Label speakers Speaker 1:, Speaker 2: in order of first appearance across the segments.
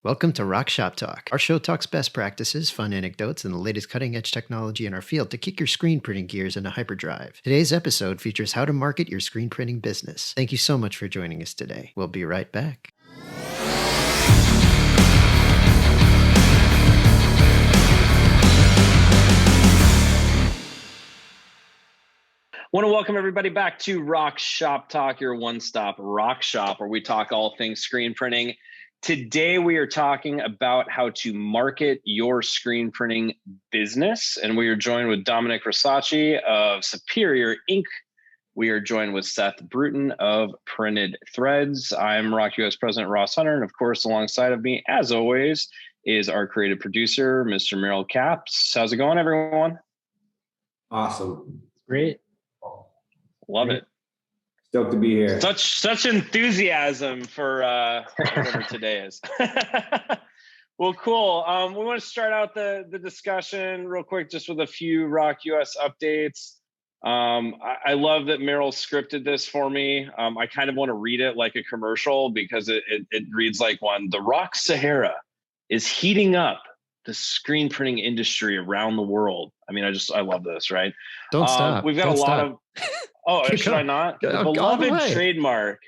Speaker 1: Welcome to Rock Shop Talk. Our show talks best practices, fun anecdotes, and the latest cutting-edge technology in our field to kick your screen printing gears into hyperdrive. Today's episode features how to market your screen printing business. Thank you so much for joining us today. We'll be right back.
Speaker 2: I want to welcome everybody back to Rock Shop Talk, your one-stop rock shop where we talk all things screen printing. Today, we are talking about how to market your screen printing business. And we are joined with Dominic Rosacci of Superior Inc. We are joined with Seth Brewton of Printed Threads. I'm ROQ US President Ross Hunter. And of course, alongside of me, as always, is our creative producer, Mr. Merrill Caps. How's it going, everyone?
Speaker 3: Awesome.
Speaker 4: Great.
Speaker 2: Love it.
Speaker 3: Stoked to be here.
Speaker 2: Such enthusiasm for whatever today is. Well, cool. We want to start out the discussion real quick, just with a few ROQ US updates. I love that Merrill scripted this for me. I kind of want to read it like a commercial because it reads like one. The ROQ Sahara is heating up the screen printing industry around the world. I mean, I love this, right?
Speaker 1: Don't stop.
Speaker 2: We've got
Speaker 1: Don't
Speaker 2: a lot
Speaker 1: stop.
Speaker 2: of. Oh,
Speaker 1: Keep
Speaker 2: should
Speaker 1: going.
Speaker 2: I not? The beloved trademark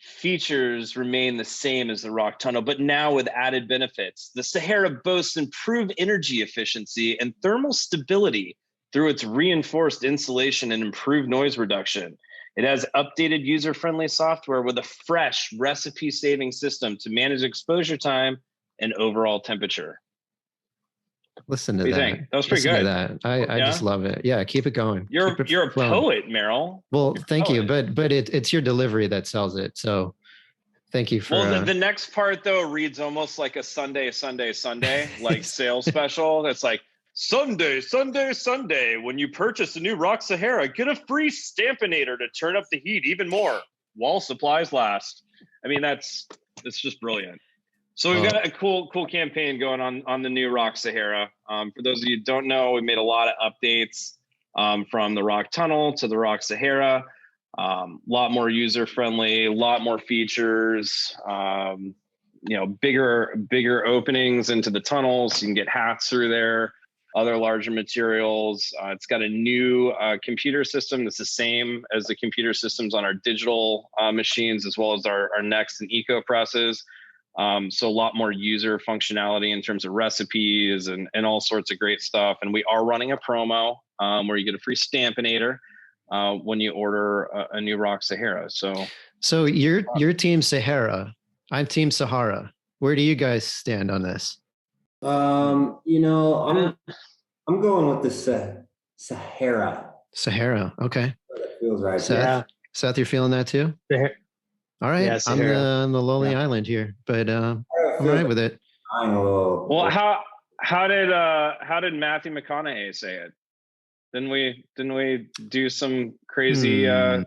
Speaker 2: features remain the same as the ROQ tunnel, but now with added benefits. The Sahara boasts improved energy efficiency and thermal stability through its reinforced insulation and improved noise reduction. It has updated user-friendly software with a fresh recipe-saving system to manage exposure time and overall temperature.
Speaker 1: Listen to
Speaker 2: What do you
Speaker 1: that.
Speaker 2: think? That was pretty
Speaker 1: Listen
Speaker 2: good.
Speaker 1: to that. I just love it. Yeah, keep it going.
Speaker 2: You're a
Speaker 1: flowing.
Speaker 2: poet, Merrill.
Speaker 1: Well, thank you,
Speaker 2: poet.
Speaker 1: but it's your delivery that sells it. So thank you for.
Speaker 2: Well, the next part though reads almost like a Sunday, like sales special. It's like Sunday. When you purchase a new ROQ Sahara, get a free Stampinator to turn up the heat even more while supplies last. I mean, it's just brilliant. So we've got a cool campaign going on the new ROQ Sahara. For those of you who don't know, we made a lot of updates from the ROQ tunnel to the ROQ Sahara. A lot more user friendly, a lot more features. Bigger openings into the tunnels. You can get hats through there. Other larger materials. It's got a new computer system that's the same as the computer systems on our digital machines, as well as our Next and Eco presses. So a lot more user functionality in terms of recipes and all sorts of great stuff. And we are running a promo where you get a free Stampinator when you order a new ROQ Sahara. So
Speaker 1: you're Team Sahara. I'm Team Sahara. Where do you guys stand on this?
Speaker 3: I'm going with the Sahara.
Speaker 1: Sahara. Okay.
Speaker 3: That feels right.
Speaker 1: Seth, you're feeling that too? All right.
Speaker 4: Yeah,
Speaker 1: I'm on the lonely island here, but I'm all right with it.
Speaker 2: Well, how did Matthew McConaughey say it? Didn't we do some crazy?
Speaker 1: I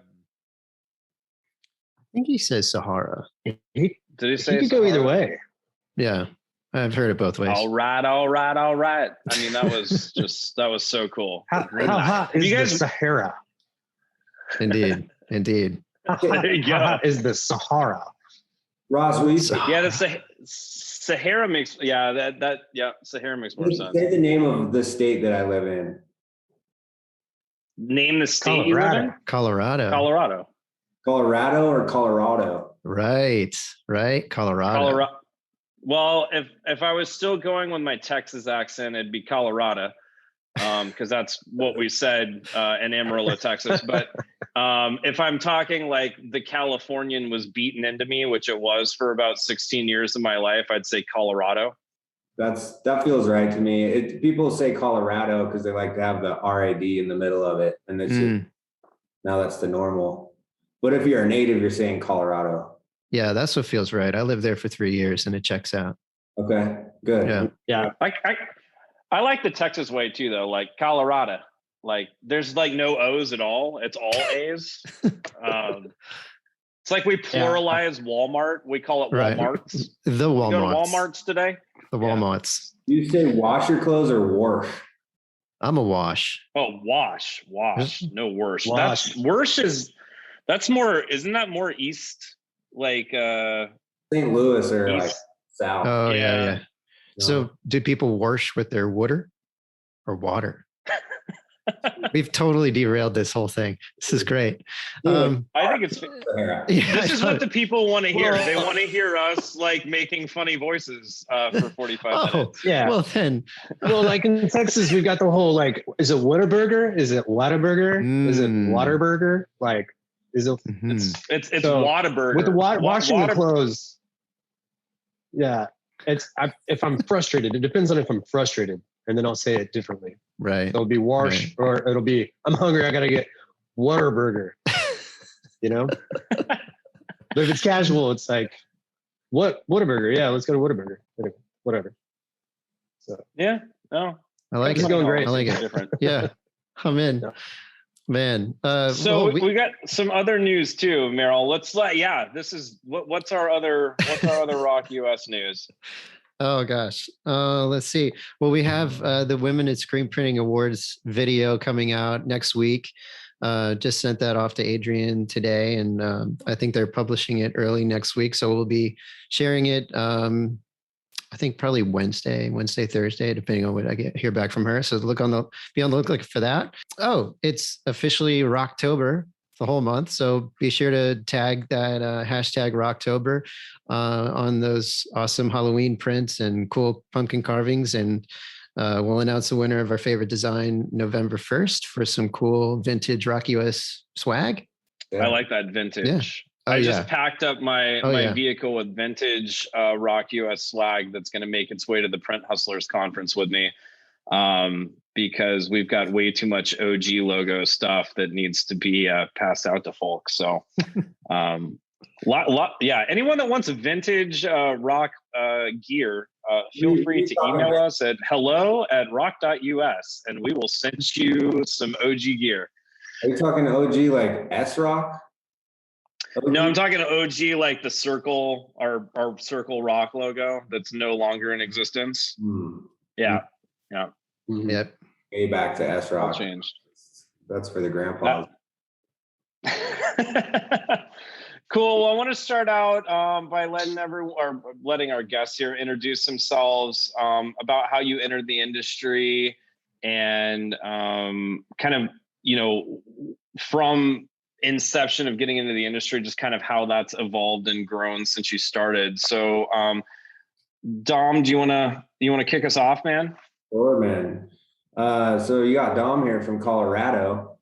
Speaker 1: think he says Sahara.
Speaker 2: Did he say?
Speaker 4: He could go either way.
Speaker 1: Yeah, I've heard it both ways.
Speaker 2: All right. I mean, that was so cool.
Speaker 4: How hot is the Sahara?
Speaker 1: Indeed.
Speaker 4: How hot is the Sahara?
Speaker 3: Ross,
Speaker 2: the Sahara makes Sahara makes more sense.
Speaker 3: Say the name of the state that I live in.
Speaker 2: Name the state you live in?
Speaker 1: Colorado.
Speaker 3: Colorado or Colorado?
Speaker 1: Right. Colorado.
Speaker 2: Well, if I was still going with my Texas accent, it'd be Colorado. Because that's what we said in Amarillo, Texas. But if I'm talking like the Californian was beaten into me, which it was for about 16 years of my life, I'd say Colorado.
Speaker 3: That feels right to me. People say Colorado because they like to have the RAD in the middle of it, and now that's the normal. But if you're a native, you're saying Colorado.
Speaker 1: Yeah, that's what feels right. I lived there for 3 years, and it checks out.
Speaker 3: Okay, good.
Speaker 4: Yeah.
Speaker 2: I like the Texas way too, though. Like Colorado, like there's like no O's at all. It's all A's. It's like we pluralize Walmart. We call it Walmarts.
Speaker 1: Right. The
Speaker 2: Walmarts.
Speaker 1: Walmarts.
Speaker 2: Go to Walmarts today.
Speaker 1: The Walmarts.
Speaker 3: Do you say wash your clothes or wash?
Speaker 1: I'm a wash.
Speaker 2: Oh, wash. No worse.
Speaker 4: Wash.
Speaker 2: That's worse that's more. Isn't that more east? Like
Speaker 3: St. Louis or
Speaker 2: east,
Speaker 3: like south.
Speaker 1: Oh yeah.
Speaker 2: Yeah.
Speaker 1: So do people wash with their water or water? We've totally derailed this whole thing. This is great.
Speaker 2: I think it's
Speaker 3: Yeah.
Speaker 2: this is what the people want to hear. They want to hear us like making funny voices for 45 minutes.
Speaker 4: Yeah.
Speaker 1: Well then,
Speaker 4: Well, like in Texas, we got the whole like, is it Whataburger? Is it Whataburger? Is it Waterburger? Like, is it?
Speaker 2: It's
Speaker 4: So,
Speaker 2: Whataburger.
Speaker 4: With the washing the clothes. Yeah. If I'm frustrated, it depends on if I'm frustrated, and then I'll say it differently.
Speaker 1: right.
Speaker 4: It'll be wash, or it'll be, I'm hungry, I gotta get Whataburger. You know? But if it's casual, it's like, Whataburger? Yeah, let's go to Whataburger. Whatever. So
Speaker 2: Yeah. No.
Speaker 1: I like
Speaker 4: It's
Speaker 1: it.
Speaker 4: going great.
Speaker 1: I like it.
Speaker 2: Different.
Speaker 1: Yeah. I'm in.
Speaker 4: Yeah.
Speaker 1: Man.
Speaker 2: So
Speaker 1: well,
Speaker 2: we got some other news too, Merrill. This is what's our other ROQ US news?
Speaker 1: Oh gosh. Let's see. Well, we have the Women in Screen Printing Awards video coming out next week. Just sent that off to Adrian today, and I think they're publishing it early next week. So we'll be sharing it. I think probably Wednesday, Thursday, depending on what I hear back from her. So be on the lookout for that. Oh, it's officially Rocktober the whole month. So be sure to tag that hashtag Rocktober on those awesome Halloween prints and cool pumpkin carvings. And we'll announce the winner of our favorite design November 1st for some cool vintage Rock US swag.
Speaker 2: I like that vintage.
Speaker 1: Yeah.
Speaker 2: I just packed up my
Speaker 1: yeah.
Speaker 2: vehicle with vintage ROQ US swag that's going to make its way to the Print Hustlers conference with me, because we've got way too much OG logo stuff that needs to be passed out to folks. So, yeah. Anyone that wants a vintage rock gear, feel free to email us at hello@rock.us, and we will send you some OG gear.
Speaker 3: Are you talking OG like S-Rock?
Speaker 2: No, I'm talking OG like the circle, our circle rock logo that's no longer in existence. Yeah.
Speaker 1: Yep.
Speaker 3: Way back to S-Rock.
Speaker 2: Changed.
Speaker 3: That's for the grandpas.
Speaker 2: Cool. Well, I want to start out by letting our guests here introduce themselves, about how you entered the industry, and kind of, from inception of getting into the industry, just kind of how that's evolved and grown since you started. So, Dom, do you want to kick us off, man?
Speaker 3: Sure, man. So you got Dom here from Colorado.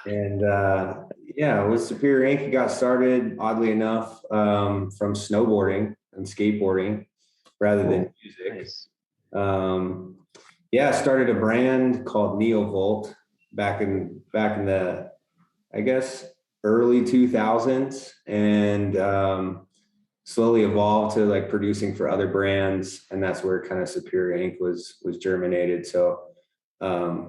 Speaker 3: And with Superior Inc., he got started, oddly enough, from snowboarding and skateboarding rather than music. Nice. Started a brand called Neovolt back in the, I guess, early 2000s, and slowly evolved to like producing for other brands, and that's where kind of Superior Inc. was germinated. So I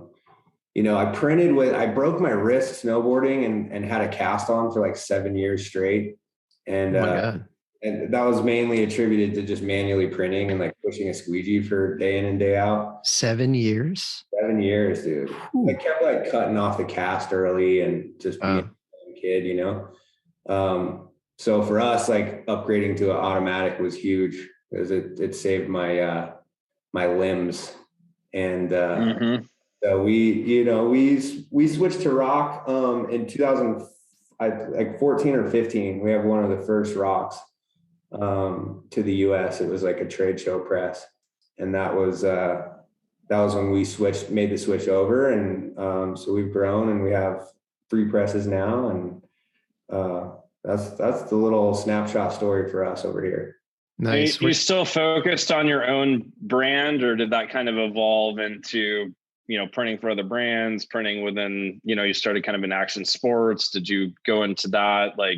Speaker 3: broke my wrist snowboarding and had a cast on for like 7 years straight, and and that was mainly attributed to just manually printing and like pushing a squeegee for day in and day out.
Speaker 1: 7 years?
Speaker 3: 7 years, dude. I kept like cutting off the cast early and just being a kid, So for us, like upgrading to an automatic was huge because it saved my my limbs, and so we switched to rock in 2014 or 15. We have one of the first rocks to the U.S. It was like a trade show press, and that was when we made the switch over, and so we've grown, and we have 3 presses now, and that's the little snapshot story for us over here.
Speaker 2: Nice. Are you still focused on your own brand, or did that kind of evolve into printing for other brands, printing within, you started kind of in action sports? Did you go into that? Like,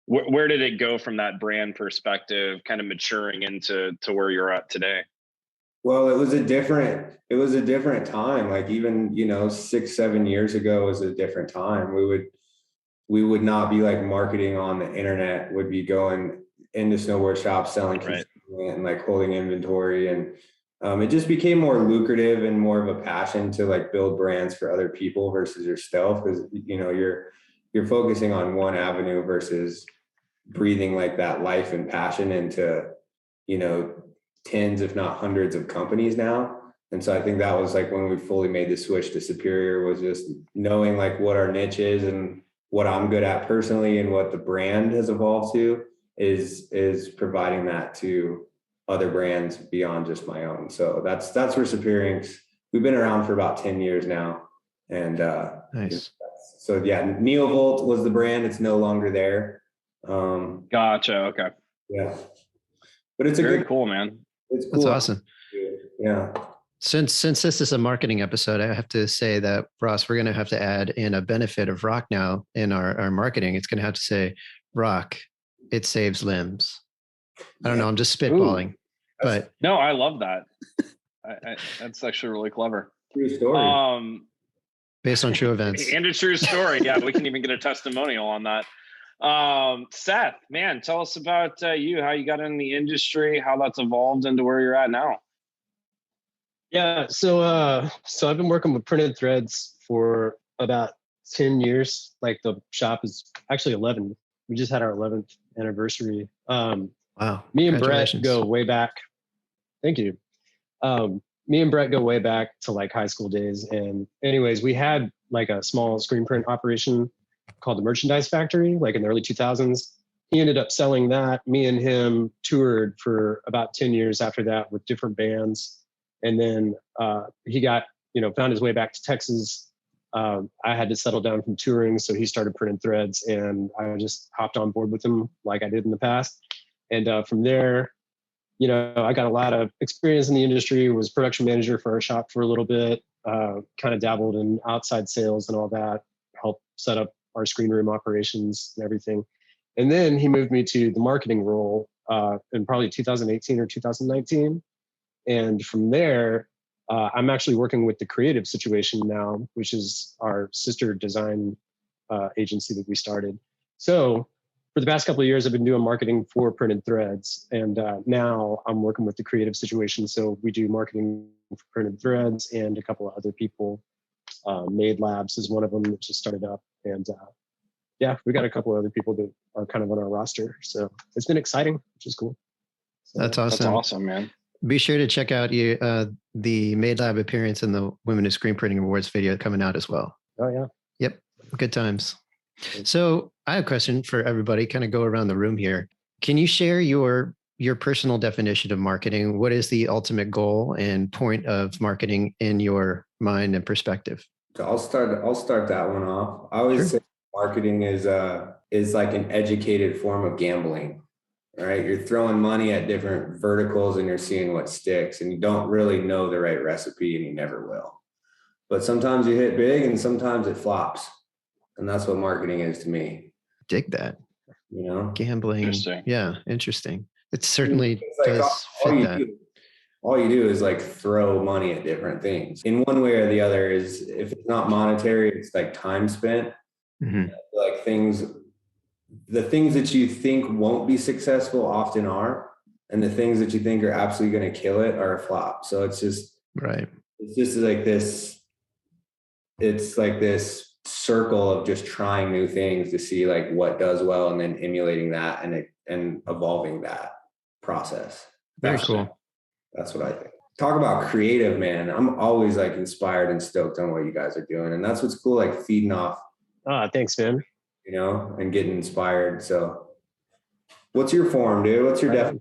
Speaker 2: where did it go from that brand perspective, kind of maturing into where you're at today?
Speaker 3: Well, it was a different time. Like even, 6-7 years ago was a different time. We would not be like marketing on the internet, would be going into snowboard shops, selling and like holding inventory. And it just became more lucrative and more of a passion to like build brands for other people versus yourself. Because, you're focusing on one avenue versus breathing like that life and passion into, you know, tens, if not hundreds of companies now. And so I think that was like when we fully made the switch to Superior, was just knowing like what our niche is and what I'm good at personally and what the brand has evolved to is providing that to other brands beyond just my own. So that's where Superior Inc.'s, we've been around for about 10 years now. And
Speaker 1: Nice.
Speaker 3: So yeah, Neovolt was the brand. It's no longer there.
Speaker 2: Gotcha. Okay.
Speaker 3: Yeah. But it's
Speaker 2: very
Speaker 3: good,
Speaker 2: cool, man.
Speaker 3: It's cool.
Speaker 1: That's awesome.
Speaker 3: Yeah.
Speaker 1: Since this is a marketing episode, I have to say that, Ross, we're going to have to add in a benefit of ROQ now in our marketing. It's going to have to say, ROQ, it saves limbs. I don't know. I'm just spitballing.
Speaker 2: Ooh.
Speaker 1: But
Speaker 2: no, I love that. That's actually really clever.
Speaker 3: True story.
Speaker 1: Based on true events.
Speaker 2: And a true story. Yeah, we can even get a testimonial on that. Seth, man, tell us about you, how you got in the industry, how that's evolved into where you're at now.
Speaker 4: Yeah, so I've been working with printed threads for about 10 years. Like the shop is actually 11. We just had our 11th anniversary.
Speaker 1: Wow.
Speaker 4: Me and Brett go way back. Thank you. Me and Brett go way back to like high school days. And anyways, we had like a small screen print operation called the Merchandise Factory, like in the early 2000s. He ended up selling that. Me and him toured for about 10 years after that with different bands. And then he got, found his way back to Texas. I had to settle down from touring, so he started printing threads, and I just hopped on board with him like I did in the past. And from there, I got a lot of experience in the industry, was production manager for our shop for a little bit, kind of dabbled in outside sales and all that, helped set up our screen room operations and everything. And then he moved me to the marketing role in probably 2018 or 2019. And from there, I'm actually working with the Creative Situation now, which is our sister design agency that we started. So for the past couple of years, I've been doing marketing for printed threads. And now I'm working with the Creative Situation. So we do marketing for printed threads and a couple of other people. Made Labs is one of them that just started up. And yeah, we got a couple of other people that are kind of on our roster. So it's been exciting, which is cool. So,
Speaker 1: that's awesome.
Speaker 2: That's awesome, man.
Speaker 1: Be sure to check out the Made Lab appearance and the Women in Screen Printing Awards video coming out as well.
Speaker 4: Oh, yeah.
Speaker 1: Yep. Good times. So I have a question for everybody, kind of go around the room here. Can you share your personal definition of marketing? What is the ultimate goal and point of marketing in your mind and perspective?
Speaker 3: So I'll start that one off. I always say marketing is like an educated form of gambling. Right? You're throwing money at different verticals and you're seeing what sticks, and you don't really know the right recipe, and you never will. But sometimes you hit big and sometimes it flops. And that's what marketing is to me.
Speaker 1: Dig that. Gambling.
Speaker 2: Interesting.
Speaker 1: Yeah, interesting. It certainly does fit that.
Speaker 3: All you do is like throw money at different things. In one way or the other, is if it's not monetary, it's like time spent. Mm-hmm. Like the things that you think won't be successful often are, and the things that you think are absolutely going to kill it are a flop. So it's just right. It's just like this. It's like this circle of just trying new things to see like what does well, and then emulating that and evolving that process.
Speaker 1: Very cool.
Speaker 3: That's what I think. Talk about creative, man. I'm always like inspired and stoked on what you guys are doing, and that's what's cool. Like feeding off.
Speaker 4: Thanks, man.
Speaker 3: And getting inspired. So what's your form, dude? What's your definition?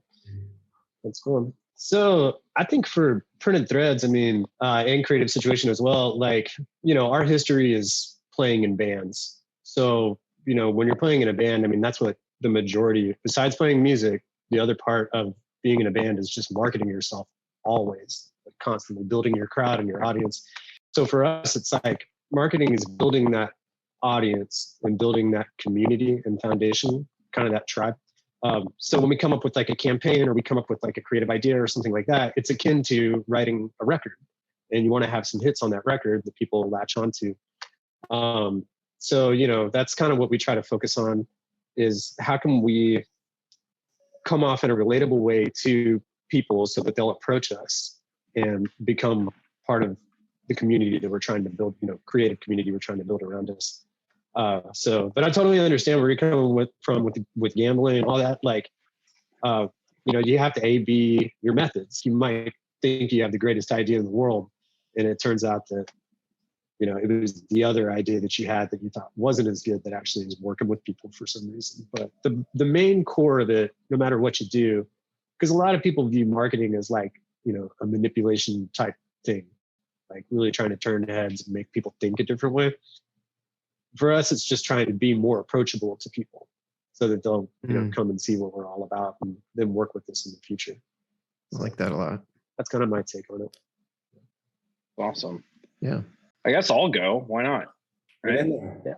Speaker 4: That's cool. So I think for printed threads, and Creative Situation as well, like, our history is playing in bands. So, when you're playing in a band, that's what the majority, besides playing music, the other part of being in a band is just marketing yourself always, like constantly building your crowd and your audience. So for us, it's like marketing is building that audience and building that community and foundation, kind of that tribe. So when we come up with like a campaign, or we come up with like a creative idea or something like that, it's akin to writing a record, and you want to have some hits on that record that people latch onto. So, that's kind of what we try to focus on, is how can we come off in a relatable way to people so that they'll approach us and become part of the community that we're trying to build, creative community we're trying to build around us. But I totally understand where you're coming from with gambling and all that. Like, you have to A/B your methods. You might think you have the greatest idea in the world, and it turns out that, it was the other idea that you had that you thought wasn't as good that actually is working with people for some reason. But the main core of it, no matter what you do, because a lot of people view marketing as like, a manipulation type thing, like really trying to turn heads and make people think a different way. For us, it's just trying to be more approachable to people so that they'll come and see what we're all about and then work with us in the future.
Speaker 1: I like that a lot.
Speaker 4: That's kind of my take on it.
Speaker 2: Awesome.
Speaker 1: Yeah.
Speaker 2: I guess I'll go. Why not? Right?
Speaker 4: Yeah.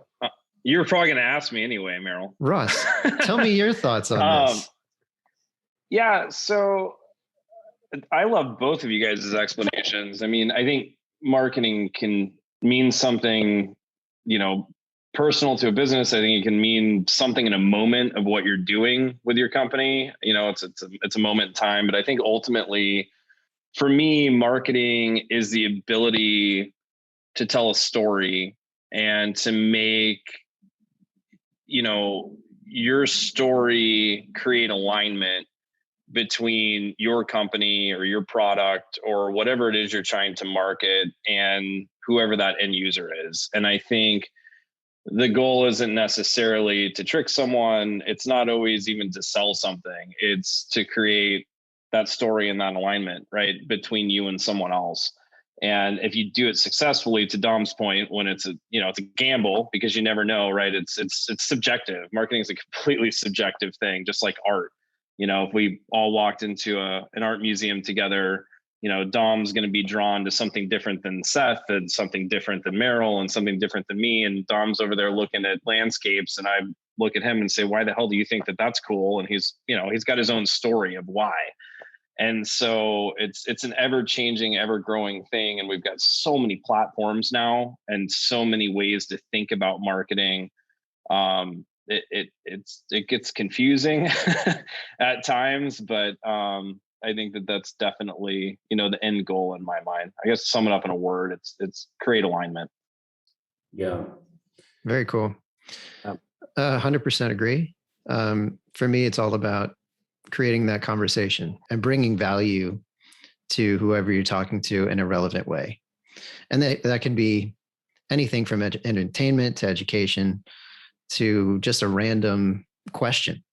Speaker 2: You were probably going to ask me anyway, Merrill.
Speaker 1: Ross, tell me your thoughts on this.
Speaker 2: Yeah. So I love both of you guys' explanations. I mean, I think marketing can mean something, personal to a business. I think it can mean something in a moment of what you're doing with your company. It's a moment in time, but I think ultimately for me, marketing is the ability to tell a story and to make, your story create alignment between your company or your product or whatever it is you're trying to market and whoever that end user is. And I think the goal isn't necessarily to trick someone. It's not always even to sell something. It's to create that story and that alignment, right, between you and someone else. And if you do it successfully, to Dom's point, when it's a gamble, because you never know, right? It's subjective. Marketing is a completely subjective thing, just like art. If we all walked into an art museum together, Dom's going to be drawn to something different than Seth and something different than Merrill and something different than me. And Dom's over there looking at landscapes, and I look at him and say, why the hell do you think that that's cool? And he's got his own story of why. And so it's an ever-changing, ever-growing thing. And we've got so many platforms now and so many ways to think about marketing. It gets confusing at times, but I think that's definitely, the end goal in my mind. I guess to sum it up in a word, it's create alignment.
Speaker 3: Yeah.
Speaker 1: Very cool. 100% agree. For me, it's all about creating that conversation and bringing value to whoever you're talking to in a relevant way. And that can be anything from entertainment to education to just a random question.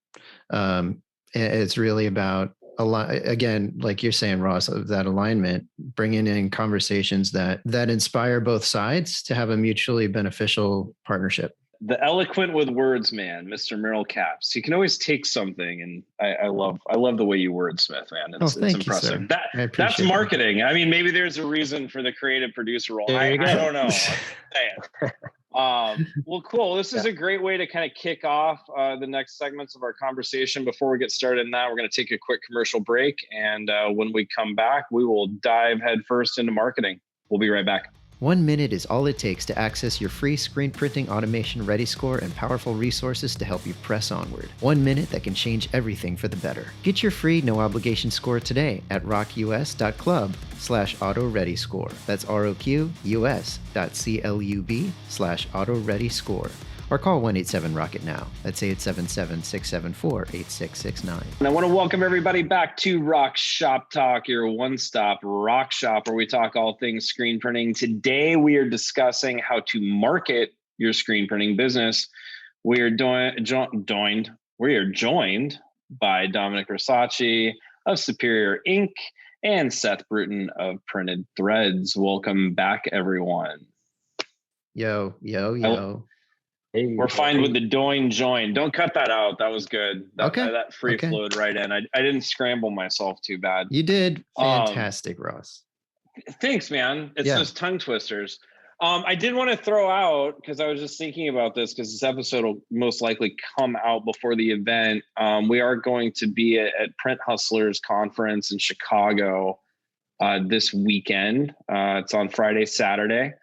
Speaker 1: It's really about again, like you're saying, Ross, that alignment, bringing in conversations that inspire both sides to have a mutually beneficial partnership.
Speaker 2: The eloquent with words, man, Mr. Merrill Caps. You can always take something, and I love the way you wordsmith, man. It's impressive.
Speaker 1: You,
Speaker 2: that's marketing. I mean, maybe there's a reason for the creative producer role. I don't know. Well, cool. This is a great way to kind of kick off the next segments of our conversation. Before we get started in that, we're going to take a quick commercial break. And when we come back, we will dive headfirst into marketing. We'll be right back.
Speaker 1: 1 minute is all it takes to access your free screen printing automation ready score and powerful resources to help you press onward. 1 minute that can change everything for the better. Get your free no obligation score today at rockus.club/auto ready score. That's ROQUS.club/auto ready score. Or call 187-ROCKET now. That's 877-674-8669.
Speaker 2: And I want to welcome everybody back to Rock Shop Talk, your one-stop rock shop where we talk all things screen printing. Today, we are discussing how to market your screen printing business. We are joined by Dominic Rosacci of Superior Inc. and Seth Brewton of Printed Threads. Welcome back, everyone.
Speaker 1: Yo.
Speaker 2: Hey, we're fine with the join. Don't cut that out. That was good. That free flowed right in. I didn't scramble myself too bad.
Speaker 1: You did fantastic, Ross.
Speaker 2: Thanks, man. It's those tongue twisters. I did want to throw out, because I was just thinking about this, because this episode will most likely come out before the event. We are going to be at Print Hustlers Conference in Chicago this weekend. It's on Friday, Saturday.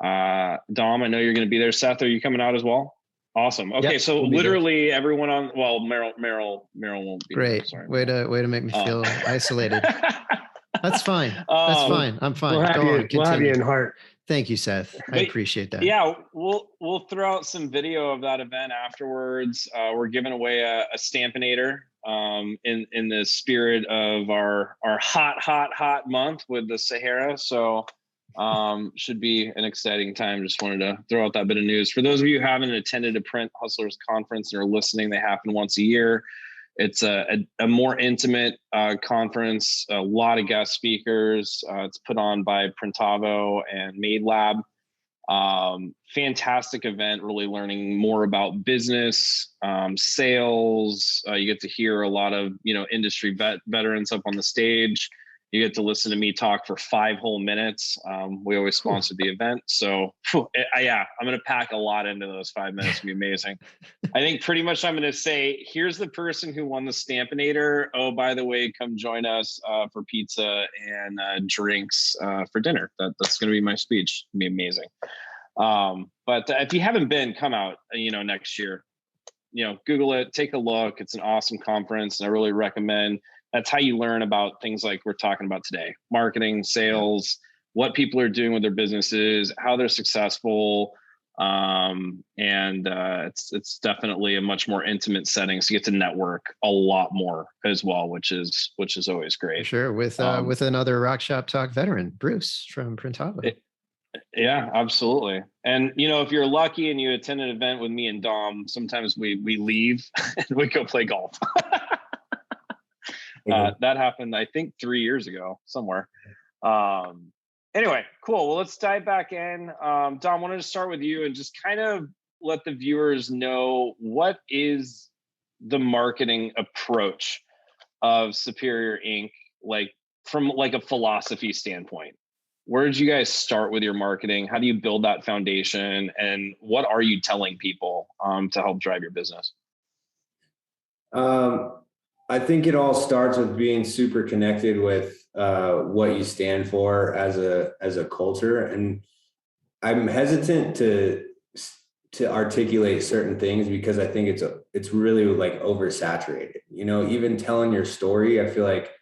Speaker 2: Dom, I know you're going to be there. Seth, are you coming out as well? Awesome. Okay, so we'll literally everyone on. Well, Merrill won't be.
Speaker 1: Great.
Speaker 2: There. Sorry,
Speaker 1: way to make me feel isolated. That's fine. I'm fine.
Speaker 4: We'll have you in heart.
Speaker 1: Thank you, Seth. I appreciate that.
Speaker 2: Yeah, we'll throw out some video of that event afterwards. We're giving away a Stampinator in the spirit of our hot month with the Sahara. So should be an exciting time. Just wanted to throw out that bit of news. For those of you who haven't attended a Print Hustlers conference and are listening, they happen once a year. It's a more intimate conference, a lot of guest speakers. It's put on by Printavo and Made Lab. Fantastic event, really learning more about business, sales. You get to hear a lot of, industry veterans up on the stage. You get to listen to me talk for 5 whole minutes. We always sponsor the event. So yeah, I'm going to pack a lot into those 5 minutes. It'll be amazing. I think pretty much I'm going to say, here's the person who won the Stampinator. Oh, by the way, come join us for pizza and drinks for dinner. That's going to be my speech. It'll be amazing. But if you haven't been, come out, next year, Google it, take a look. It's an awesome conference. And I really recommend. That's how you learn about things like we're talking about today: marketing, sales, what people are doing with their businesses, how they're successful. It's definitely a much more intimate setting. So you get to network a lot more as well, which is always great.
Speaker 1: Sure. With another Rock Shop Talk veteran, Bruce from Printavo.
Speaker 2: Yeah, absolutely. And, if you're lucky and you attend an event with me and Dom, sometimes we leave and we go play golf. That happened, I think, 3 years ago somewhere. Anyway, cool. Well, let's dive back in. Dom, I wanted to start with you and just kind of let the viewers know, what is the marketing approach of Superior Inc., from a philosophy standpoint? Where did you guys start with your marketing? How do you build that foundation? And what are you telling people to help drive your business?
Speaker 3: I think it all starts with being super connected with what you stand for as a culture. And I'm hesitant to articulate certain things because I think it's really oversaturated. Even telling your story, I feel like,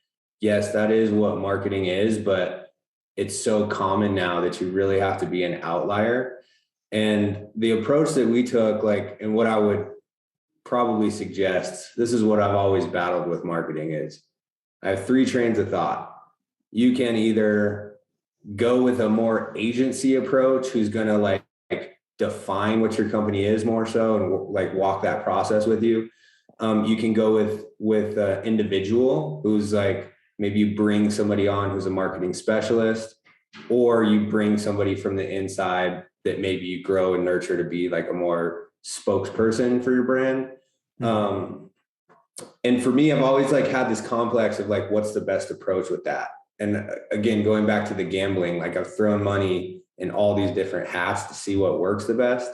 Speaker 3: yes, that is what marketing is, but it's so common now that you really have to be an outlier. And the approach that we took, and what I would probably suggest, this is what I've always battled with marketing, is I have 3 trains of thought. You can either go with a more agency approach, who's going to define what your company is more so and walk that process with you. You can go with an individual who's maybe you bring somebody on who's a marketing specialist, or you bring somebody from the inside that maybe you grow and nurture to be a more spokesperson for your brand. And for me, I've always had this complex of what's the best approach with that. And again, going back to the gambling, I've thrown money in all these different hats to see what works the best.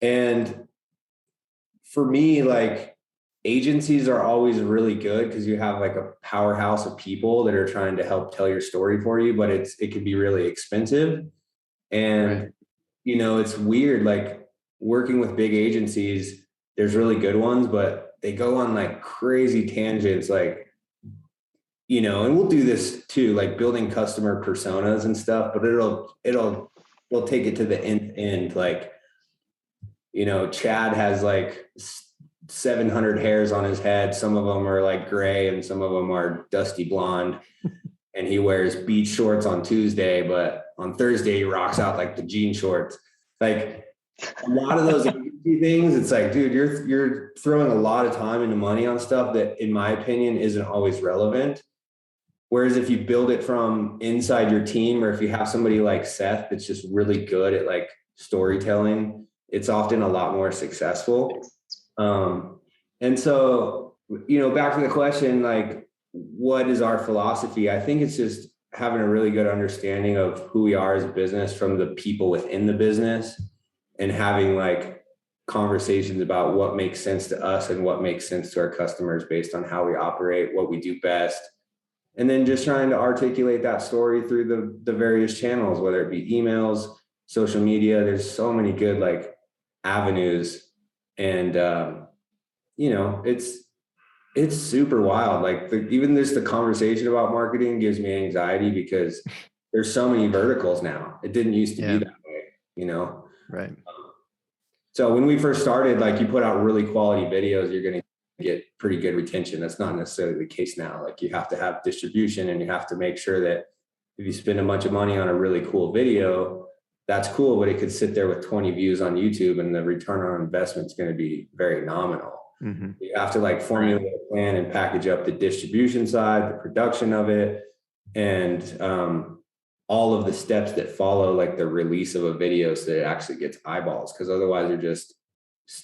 Speaker 3: And for me, agencies are always really good because you have a powerhouse of people that are trying to help tell your story for you, but it can be really expensive. And, it's weird, working with big agencies, there's really good ones, but they go on crazy tangents, and we'll do this too, building customer personas and stuff, but it'll take it to the end. Chad has 700 hairs on his head. Some of them are gray and some of them are dusty blonde. And he wears beach shorts on Tuesday, but on Thursday he rocks out the jean shorts. A lot of those things, it's dude, you're throwing a lot of time and money on stuff that, in my opinion, isn't always relevant. Whereas if you build it from inside your team, or if you have somebody like Seth that's just really good at storytelling, it's often a lot more successful. And so, back to the question, what is our philosophy? I think it's just having a really good understanding of who we are as a business from the people within the business, and having conversations about what makes sense to us and what makes sense to our customers based on how we operate, what we do best. And then just trying to articulate that story through the various channels, whether it be emails, social media. There's so many good avenues. And, it's super wild. Even just the conversation about marketing gives me anxiety because there's so many verticals now. It didn't used to be that way, you know?
Speaker 1: Right.
Speaker 3: So when we first started, like you put out really quality videos, you're going to get pretty good retention. That's not necessarily the case now. Like you have to have distribution, and you have to make sure that if you spend a bunch of money on a really cool video, that's cool, but it could sit there with 20 views on YouTube and the return on investment is going to be very nominal.
Speaker 1: Mm-hmm.
Speaker 3: You have to like formulate a plan and package up the distribution side, the production of it, and all of the steps that follow, like the release of a video so that it actually gets eyeballs. Because otherwise you're just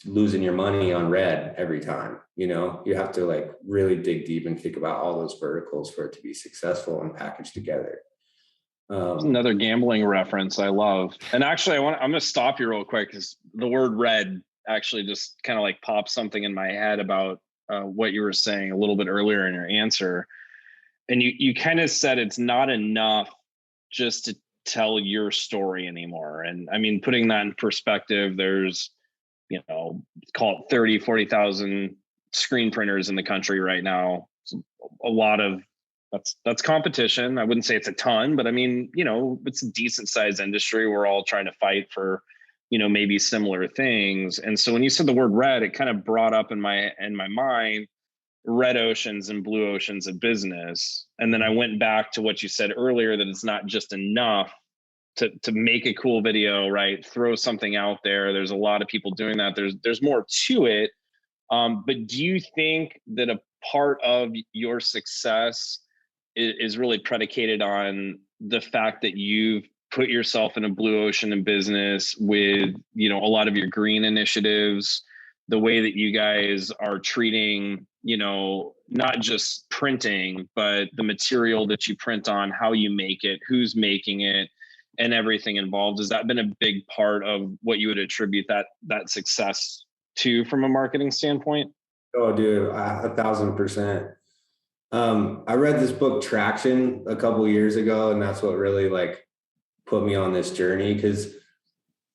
Speaker 3: losing your money on red every time. You know, you have to like really dig deep and think about all those verticals for it to be successful and packaged together.
Speaker 2: Another gambling reference I love. And actually, I'm going to stop you real quick because the word red actually just kind of like popped something in my head about what you were saying a little bit earlier in your answer. And you kind of said it's not enough just to tell your story anymore. And I mean, putting that in perspective, there's, you know, call it 30, 40,000 screen printers in the country right now. It's a lot of, that's competition. I wouldn't say it's a ton, but I mean, you know, it's a decent sized industry. We're all trying to fight for, you know, maybe similar things. And so when you said the word red, it kind of brought up in my mind, red oceans and blue oceans of business. And then I went back to what you said earlier, that it's not just enough to make a cool video, right? Throw something out there. There's a lot of people doing that. There's more to it. But do you think that a part of your success is really predicated on the fact that you've put yourself in a blue ocean in business with, you know, a lot of your green initiatives, the way that you guys are treating, you know, not just printing, but the material that you print on, how you make it, who's making it, and everything involved? Has that been a big part of what you would attribute that success to from a marketing standpoint?
Speaker 3: Oh, dude, 1,000%. I read this book Traction a couple of years ago, and that's what really like put me on this journey. Because,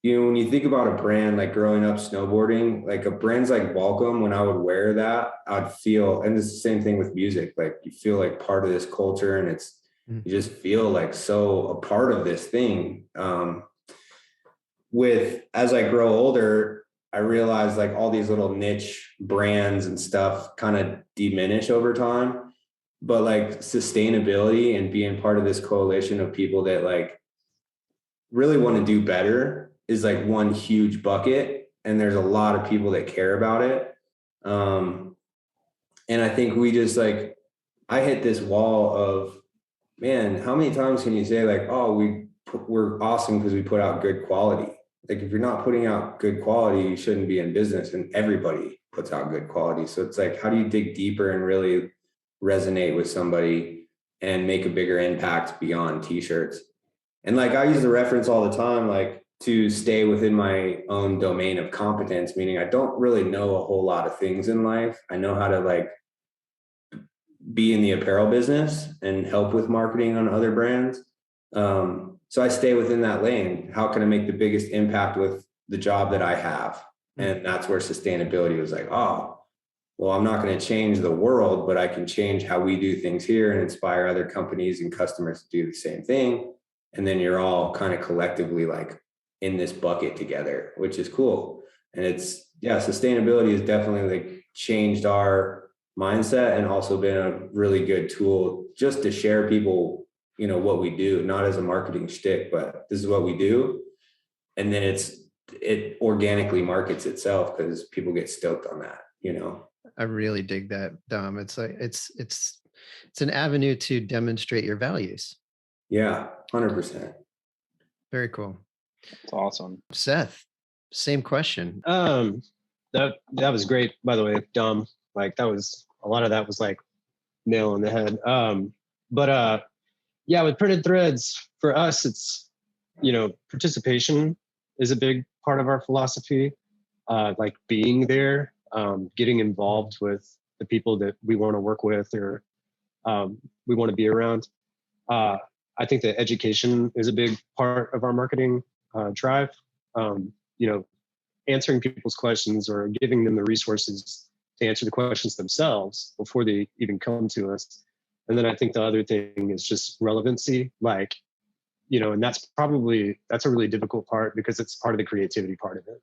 Speaker 3: you know, when you think about a brand, like growing up snowboarding, like a brand's like Welcome, when I would wear that, I'd feel, and it's the same thing with music, like you feel like part of this culture, and it's, you just feel like so a part of this thing. As I grow older, I realized like all these little niche brands and stuff kind of diminish over time. But like sustainability and being part of this coalition of people that like really want to do better is like one huge bucket. And there's a lot of people that care about it. And I think we just like, I hit this wall of, man, how many times can you say like, oh, we're awesome because we put out good quality? Like if you're not putting out good quality, you shouldn't be in business, and everybody puts out good quality. So it's like, how do you dig deeper and really resonate with somebody and make a bigger impact beyond t-shirts? And like, I use the reference all the time, like to stay within my own domain of competence, meaning I don't really know a whole lot of things in life. I know how to like be in the apparel business and help with marketing on other brands. So I stay within that lane. How can I make the biggest impact with the job that I have? And that's where sustainability was like, oh, well, I'm not going to change the world, but I can change how we do things here and inspire other companies and customers to do the same thing. And then you're all kind of collectively like in this bucket together, which is cool. And it's, yeah, sustainability has definitely like changed our mindset and also been a really good tool just to share people, you know, what we do, not as a marketing shtick, but this is what we do. And then it organically markets itself because people get stoked on that, you know.
Speaker 1: I really dig that, Dom. It's like it's an avenue to demonstrate your values.
Speaker 3: Yeah, 100%.
Speaker 1: Very cool.
Speaker 2: That's awesome.
Speaker 1: Seth, same question.
Speaker 4: That was great, by the way, Dom. Like that was a lot of that was like nail on the head. But yeah, with printed threads, for us, it's, you know, participation is a big part of our philosophy. Like being there, getting involved with the people that we want to work with or we want to be around. I think that education is a big part of our marketing drive. You know, answering people's questions or giving them the resources to answer the questions themselves before they even come to us. And then I think the other thing is just relevancy. Like and that's a really difficult part because it's part of the creativity part of it.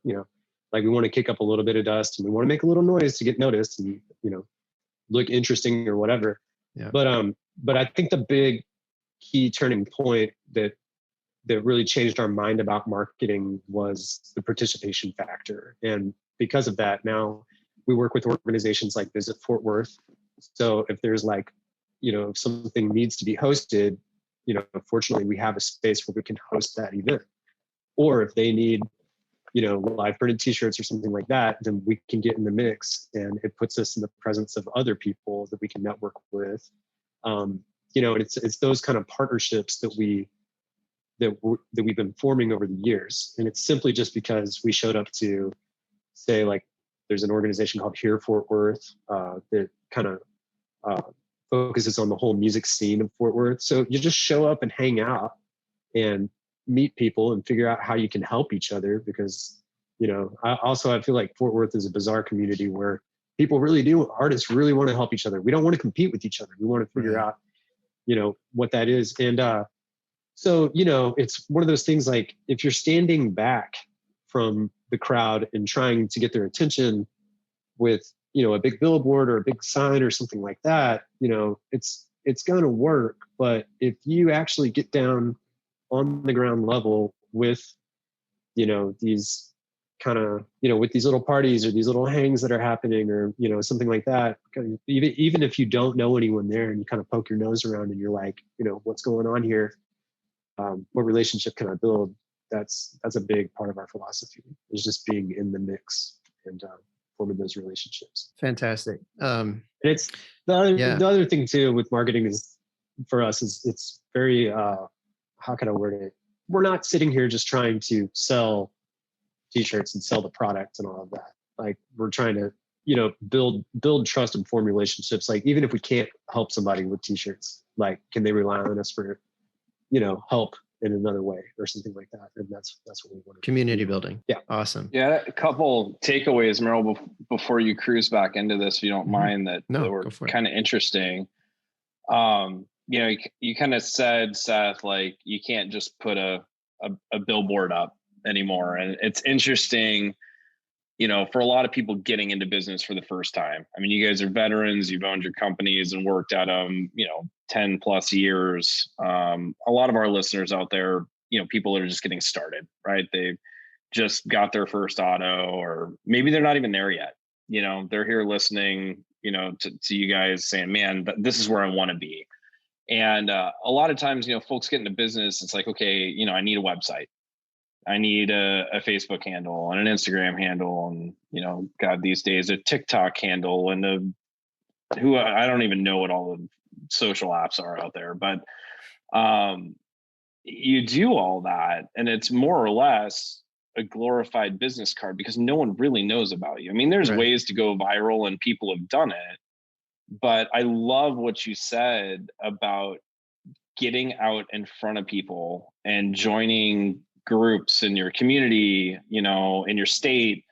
Speaker 4: Like we want to kick up a little bit of dust and we want to make a little noise to get noticed and, look interesting or whatever.
Speaker 1: Yeah.
Speaker 4: But I think the big key turning point that really changed our mind about marketing was the participation factor. And because of that, now we work with organizations like Visit Fort Worth. So if there's like, if something needs to be hosted, fortunately we have a space where we can host that event. Or if they need, live printed t-shirts or something like that, then we can get in the mix, and it puts us in the presence of other people that we can network with. And it's those kind of partnerships that we've been forming over the years. And it's simply just because we showed up to say, like, there's an organization called Here Fort Worth that kind of focuses on the whole music scene of Fort Worth. So you just show up and hang out and meet people and figure out how you can help each other, because I feel like Fort Worth is a bizarre community where artists really want to help each other. We don't want to compete with each other. We want to figure out what that is. And so it's one of those things, like if you're standing back from the crowd and trying to get their attention with a big billboard or a big sign or something like that, it's going to work. But if you actually get down on the ground level with, these kind of, with these little parties or these little hangs that are happening or, something like that, even if you don't know anyone there and you kind of poke your nose around and you're like, what's going on here? What relationship can I build? That's a big part of our philosophy, is just being in the mix and forming those relationships.
Speaker 1: Fantastic.
Speaker 4: And it's the other thing too with marketing is, for us, is it's very, how can I word it? We're not sitting here just trying to sell t-shirts and sell the product and all of that. Like, we're trying to, build trust and form relationships. Like, even if we can't help somebody with t-shirts, like, can they rely on us for, help in another way or something like that? And that's what we want to
Speaker 1: community building.
Speaker 4: Yeah.
Speaker 1: Awesome.
Speaker 2: Yeah. A couple takeaways, Merrill, before you cruise back into this, if you don't mind, that were kind of interesting. You kind of said, Seth, like, you can't just put a billboard up anymore. And it's interesting, for a lot of people getting into business for the first time. I mean, you guys are veterans, you've owned your companies and worked at them, 10 plus years. A lot of our listeners out there, people that are just getting started, right? They just got their first auto, or maybe they're not even there yet. They're here listening, to you guys saying, man, this is where I want to be. And a lot of times, folks get into business. It's like, okay, I need a website. I need a Facebook handle and an Instagram handle, and, God, these days a TikTok handle, and I don't even know what all the social apps are out there, but you do all that, and it's more or less a glorified business card because no one really knows about you. I mean, there's ways to go viral and people have done it, but I love what you said about getting out in front of people and joining groups in your community, in your state,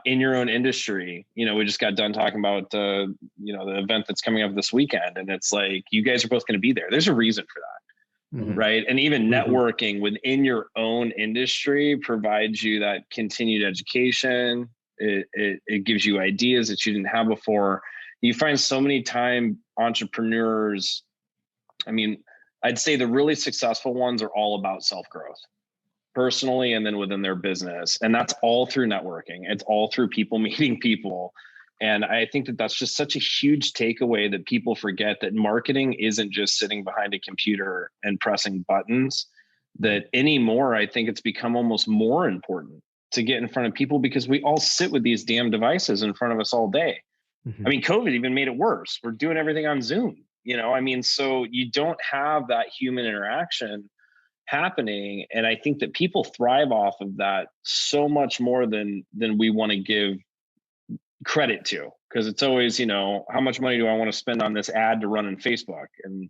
Speaker 2: in your own industry. We just got done talking about, the event that's coming up this weekend, and it's like, you guys are both going to be there. There's a reason for that. Mm-hmm. Right. And even networking within your own industry provides you that continued education. It gives you ideas that you didn't have before. You find so many entrepreneurs, I mean, I'd say the really successful ones are all about self-growth, personally and then within their business. And that's all through networking. It's all through people meeting people. And I think that that's just such a huge takeaway, that people forget that marketing isn't just sitting behind a computer and pressing buttons. That anymore, I think it's become almost more important to get in front of people, because we all sit with these damn devices in front of us all day. Mm-hmm. I mean, COVID even made it worse. We're doing everything on Zoom, so you don't have that human interaction happening. And I think that people thrive off of that so much more than we want to give credit to, because it's always, how much money do I want to spend on this ad to run on Facebook? And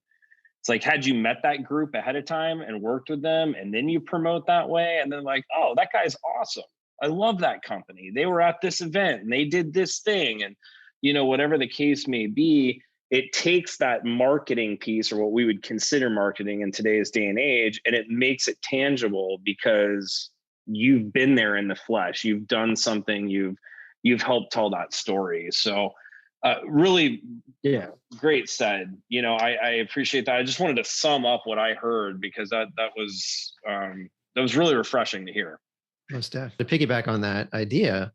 Speaker 2: it's like, had you met that group ahead of time and worked with them, and then you promote that way, and then like, oh, that guy's awesome, I love that company, they were at this event and they did this thing, and whatever the case may be, it takes that marketing piece, or what we would consider marketing in today's day and age, and it makes it tangible because you've been there in the flesh. You've done something. You've helped tell that story. So really,
Speaker 4: Yeah.
Speaker 2: great said. I appreciate that. I just wanted to sum up what I heard, because that was really refreshing to hear.
Speaker 1: Most definitely. To piggyback on that idea,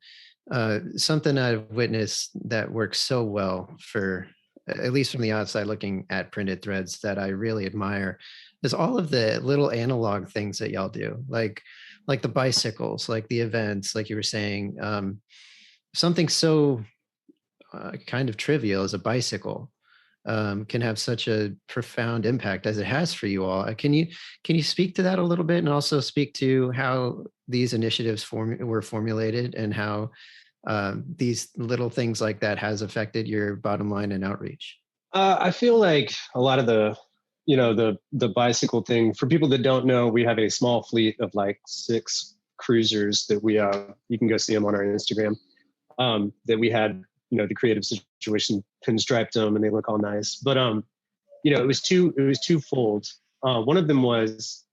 Speaker 1: something I've witnessed that works so well for, at least from the outside looking at printed threads, that I really admire is all of the little analog things that y'all do, like the bicycles, like the events, like you were saying, something so kind of trivial as a bicycle can have such a profound impact as it has for you all. Can you speak to that a little bit, and also speak to how these initiatives were formulated, and how these little things like that has affected your bottom line and outreach?
Speaker 4: I feel like a lot of the bicycle thing, for people that don't know, we have a small fleet of like 6 cruisers that we, you can go see them on our Instagram, that we had, the creative situation pinstriped them and they look all nice. But, it was twofold. One of them was,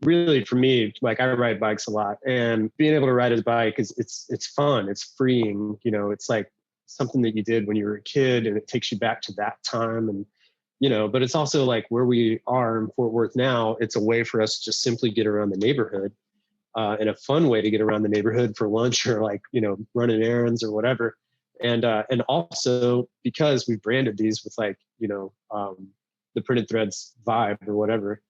Speaker 4: really for me, like I ride bikes a lot, and being able to ride a bike it's fun. It's freeing. It's like something that you did when you were a kid, and it takes you back to that time. And, but it's also like where we are in Fort Worth now, it's a way for us to just simply get around the neighborhood, and a fun way to get around the neighborhood for lunch, or like, running errands or whatever. And also because we branded these with like, the printed threads vibe or whatever,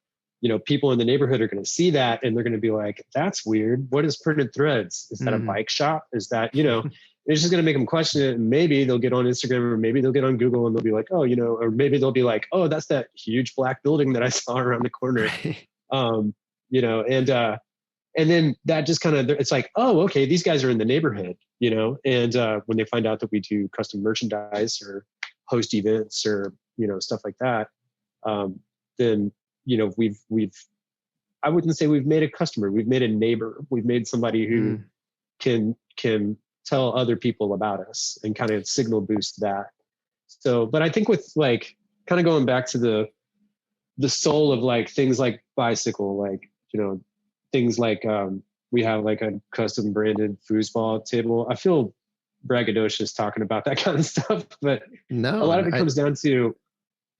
Speaker 4: people in the neighborhood are going to see that, and they're going to be like, that's weird. What is printed threads? Is that a bike shop? Is that, it's just going to make them question it. And maybe they'll get on Instagram, or maybe they'll get on Google, and they'll be like, oh, or maybe they'll be like, oh, that's that huge black building that I saw around the corner. And then that just kind of, it's like, oh, okay, these guys are in the neighborhood, and when they find out that we do custom merchandise or host events or, stuff like that, then, we've, I wouldn't say we've made a customer, we've made a neighbor, we've made somebody who can tell other people about us and kind of signal boost that. So, but I think with like, kind of going back to the soul of like things like bicycle, like, things like we have like a custom branded foosball table. I feel braggadocious talking about that kind of stuff, but
Speaker 1: no,
Speaker 4: a lot of it comes down to,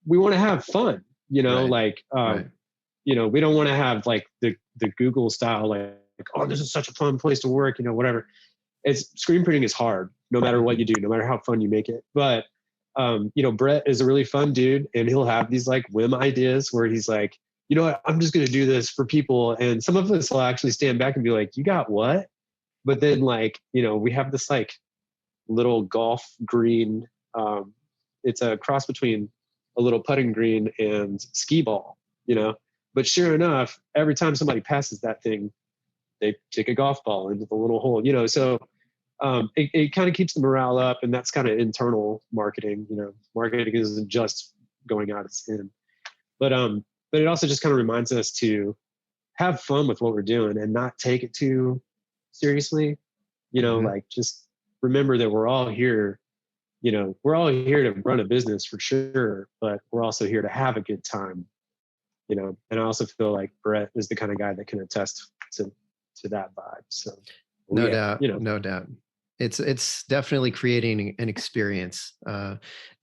Speaker 4: we want to have fun, like, we don't want to have like the Google style, like, oh, this is such a fun place to work, whatever. Screen printing is hard, no matter what you do, no matter how fun you make it. But, Brett is a really fun dude, and he'll have these like whim ideas where he's like, what, I'm just going to do this for people. And some of us will actually stand back and be like, you got what? But then like, we have this like little golf green. It's a cross between a little putting green and skee ball, but sure enough, every time somebody passes that thing, they take a golf ball into the little hole, so it kind of keeps the morale up. And that's kind of internal marketing. Marketing isn't just going out it's in, but it also just kind of reminds us to have fun with what we're doing and not take it too seriously. Like just remember that we're all here, we're all here to run a business for sure, but we're also here to have a good time, and I also feel like Brett is the kind of guy that can attest to that vibe. So
Speaker 1: no doubt, no doubt. It's definitely creating an experience,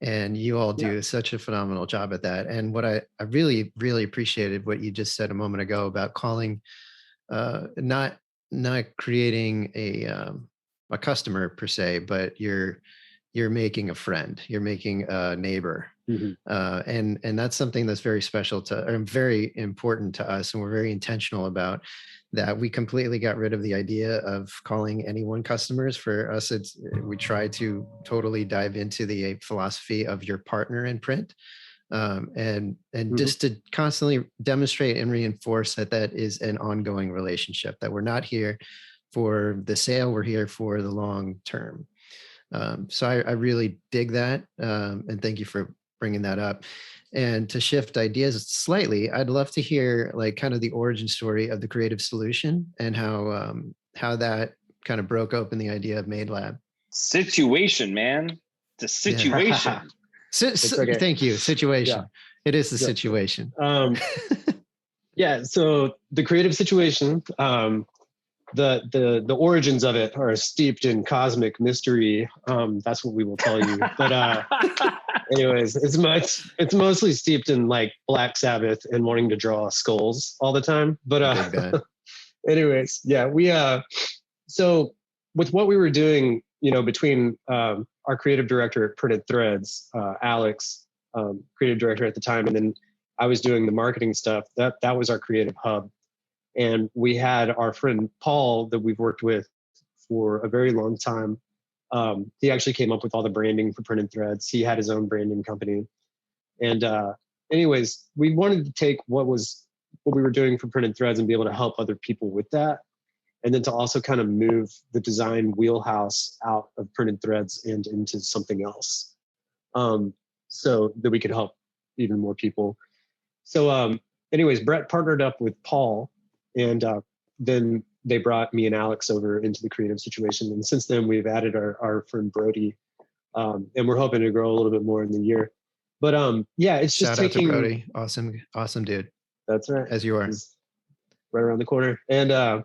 Speaker 1: and you all do such a phenomenal job at that. And what I really, really appreciated what you just said a moment ago about calling, not creating a customer per se, but you're making a friend, you're making a neighbor, and that's something that's very special or very important to us, and we're very intentional about that. We completely got rid of the idea of calling anyone customers. For us, we try to totally dive into the philosophy of your partner in print, and just to constantly demonstrate and reinforce that is an ongoing relationship, that we're not here for the sale, we're here for the long term. So I really dig that, and thank you for bringing that up. And to shift ideas slightly, I'd love to hear like kind of the origin story of the creative solution, and how that kind of broke open the idea of Made Lab.
Speaker 2: Situation, man. It's a situation.
Speaker 4: Okay.
Speaker 1: Thank you. Situation.
Speaker 4: Yeah.
Speaker 1: It is the situation.
Speaker 4: Yeah. So the creative situation, the origins of it are steeped in cosmic mystery. That's what we will tell you. But anyways, it's mostly steeped in like Black Sabbath and wanting to draw skulls all the time. But anyways, yeah, we so with what we were doing, between our creative director at Printed Threads, Alex, creative director at the time, and then I was doing the marketing stuff. That was our creative hub. And we had our friend Paul that we've worked with for a very long time. He actually came up with all the branding for Printed Threads. He had his own branding company. And anyways, we wanted to take what we were doing for Printed Threads and be able to help other people with that. And then to also kind of move the design wheelhouse out of Printed Threads and into something else, so that we could help even more people. So anyways, Brett partnered up with Paul, and then they brought me and Alex over into the creative situation. And since then, we've added our friend Brody, and we're hoping to grow a little bit more in the year. But yeah, it's just
Speaker 1: Shout out to Brody. Awesome dude.
Speaker 4: That's right.
Speaker 1: As you are.
Speaker 4: He's right around the corner. And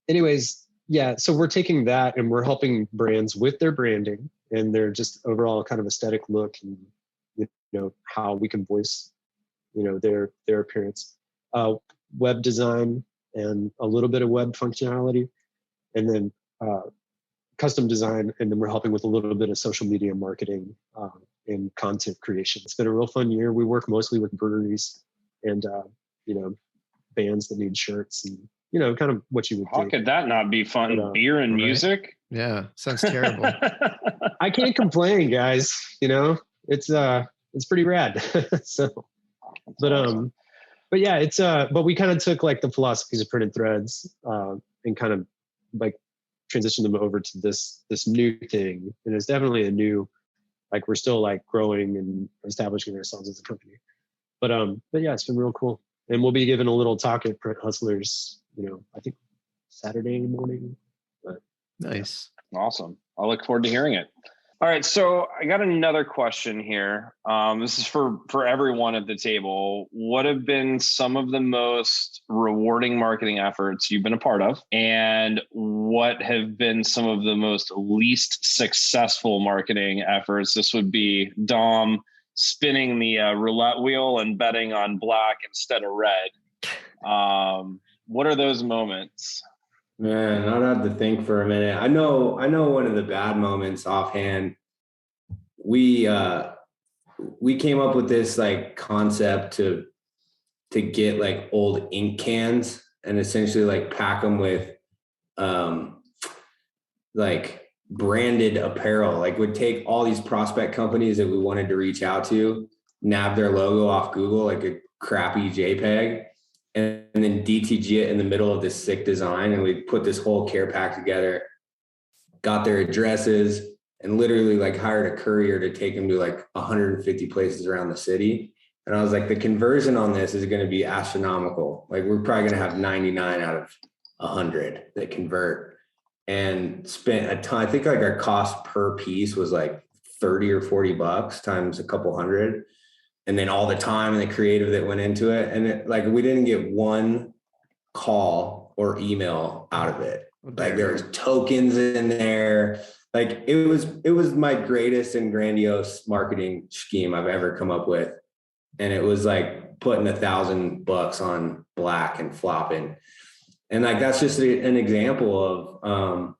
Speaker 4: anyways, yeah, so we're taking that and we're helping brands with their branding and their just overall kind of aesthetic look, and how we can voice their appearance, web design, and a little bit of web functionality, and then custom design, and then we're helping with a little bit of social media marketing and content creation. It's been a real fun year. We work mostly with breweries and bands that need shirts and kind of what you would
Speaker 2: How
Speaker 4: think.
Speaker 2: could that not be fun?
Speaker 4: But,
Speaker 2: beer and
Speaker 1: right?
Speaker 2: music?
Speaker 1: Yeah, sounds terrible.
Speaker 4: I can't complain, guys. It's pretty rad. So, but yeah, it's but we kind of took like the philosophies of Printed Threads and kind of like transitioned them over to this new thing. And it's definitely a new, like we're still like growing and establishing ourselves as a company. But yeah, it's been real cool. And we'll be giving a little talk at Print Hustlers, I think Saturday morning. But
Speaker 1: Nice.
Speaker 2: Awesome. I'll look forward to hearing it. All right. So I got another question here. This is for everyone at the table. What have been some of the most rewarding marketing efforts you've been a part of? And what have been some of the most least successful marketing efforts? This would be Dom spinning the roulette wheel and betting on black instead of red. What are those moments?
Speaker 3: Man, I'd have to think for a minute. I know one of the bad moments offhand. We came up with this like concept to get like old ink cans and essentially like pack them with like branded apparel. Like would take all these prospect companies that we wanted to reach out to, nab their logo off Google, like a crappy JPEG, and then DTG it in the middle of this sick design. And we put this whole care pack together, got their addresses, and literally like hired a courier to take them to like 150 places around the city. And I was like, the conversion on this is going to be astronomical. Like we're probably going to have 99 out of 100 that convert, and spent a ton. I think like our cost per piece was like 30 or 40 bucks times a couple hundred. And then all the time and the creative that went into it. And like, we didn't get one call or email out of it. Like there was tokens in there. Like it was my greatest and grandiose marketing scheme I've ever come up with. And it was like putting $1,000 on black and flopping. And like, that's just an example of,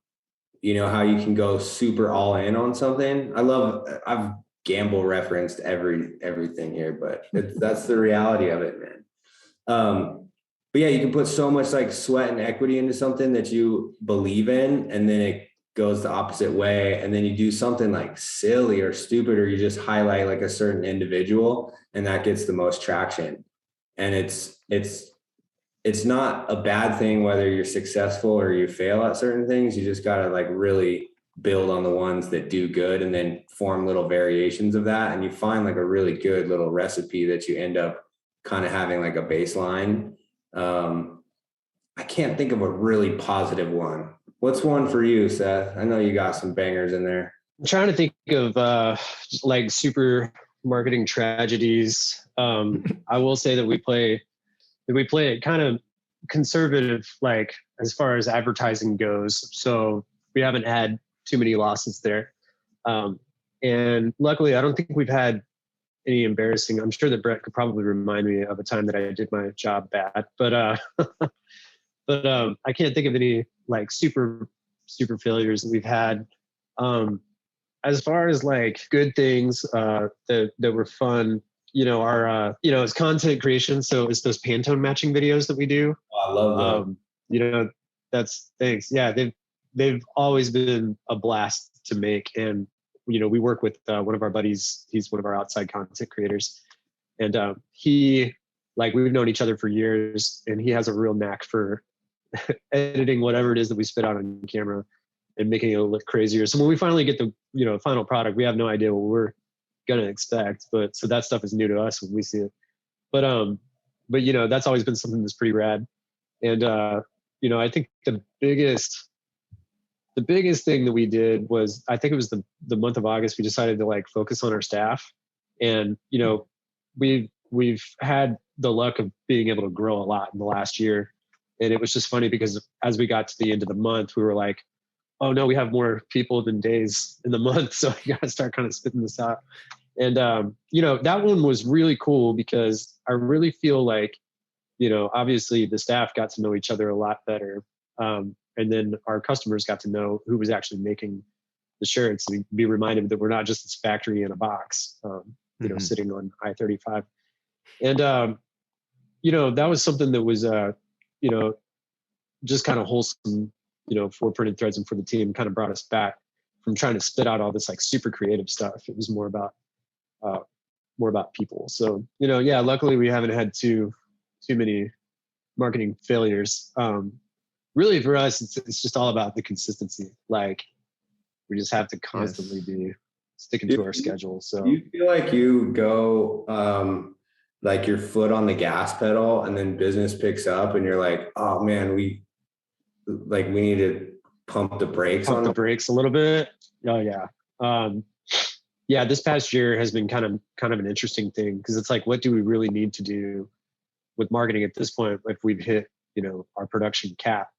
Speaker 3: how you can go super all in on something. I've gamble referenced everything here, but that's the reality of it, man. But yeah, you can put so much like sweat and equity into something that you believe in, and then it goes the opposite way. And then you do something like silly or stupid, or you just highlight like a certain individual, and that gets the most traction. And it's not a bad thing whether you're successful or you fail at certain things. You just got to like really build on the ones that do good and then form little variations of that. And you find like a really good little recipe that you end up kind of having like a baseline. I can't think of a really positive one. What's one for you, Seth? I know you got some bangers in there.
Speaker 4: I'm trying to think of like super marketing tragedies. I will say that we play it kind of conservative, like as far as advertising goes. So we haven't had too many losses there. And luckily, I don't think we've had any embarrassing. I'm sure that Brett could probably remind me of a time that I did my job bad, but I can't think of any like super failures that we've had. As far as like good things that were fun, our it's content creation. So it's those Pantone matching videos that we do.
Speaker 3: Oh, I love them.
Speaker 4: That's thanks. Yeah, they've always been a blast to make. And we work with one of our buddies. He's one of our outside content creators, and we've known each other for years, and he has a real knack for editing whatever it is that we spit out on camera and making it look crazier. So when we finally get the final product, we have no idea what we're gonna expect. But so that stuff is new to us when we see it. But that's always been something that's pretty rad. And I think the biggest thing that we did was, I think it was the month of August, we decided to like focus on our staff. And we've had the luck of being able to grow a lot in the last year. And it was just funny because as we got to the end of the month, we were like, oh no, we have more people than days in the month. So we got to start kind of spitting this out. And, that one was really cool because I really feel like, obviously the staff got to know each other a lot better. And then our customers got to know who was actually making the shirts and be reminded that we're not just this factory in a box, sitting on I-35. And, that was something that was, just kind of wholesome, for printed threads and for the team, kind of brought us back from trying to spit out all this like super creative stuff. It was more about people. So, luckily we haven't had too many marketing failures. Really for us, it's just all about the consistency. Like we just have to constantly be sticking to our schedule. So
Speaker 3: do you feel like you go, like your foot on the gas pedal and then business picks up and you're like, oh man, we need to pump the brakes
Speaker 4: a little bit. Oh yeah. This past year has been kind of an interesting thing because it's like, what do we really need to do with marketing at this point if we've hit, our production cap?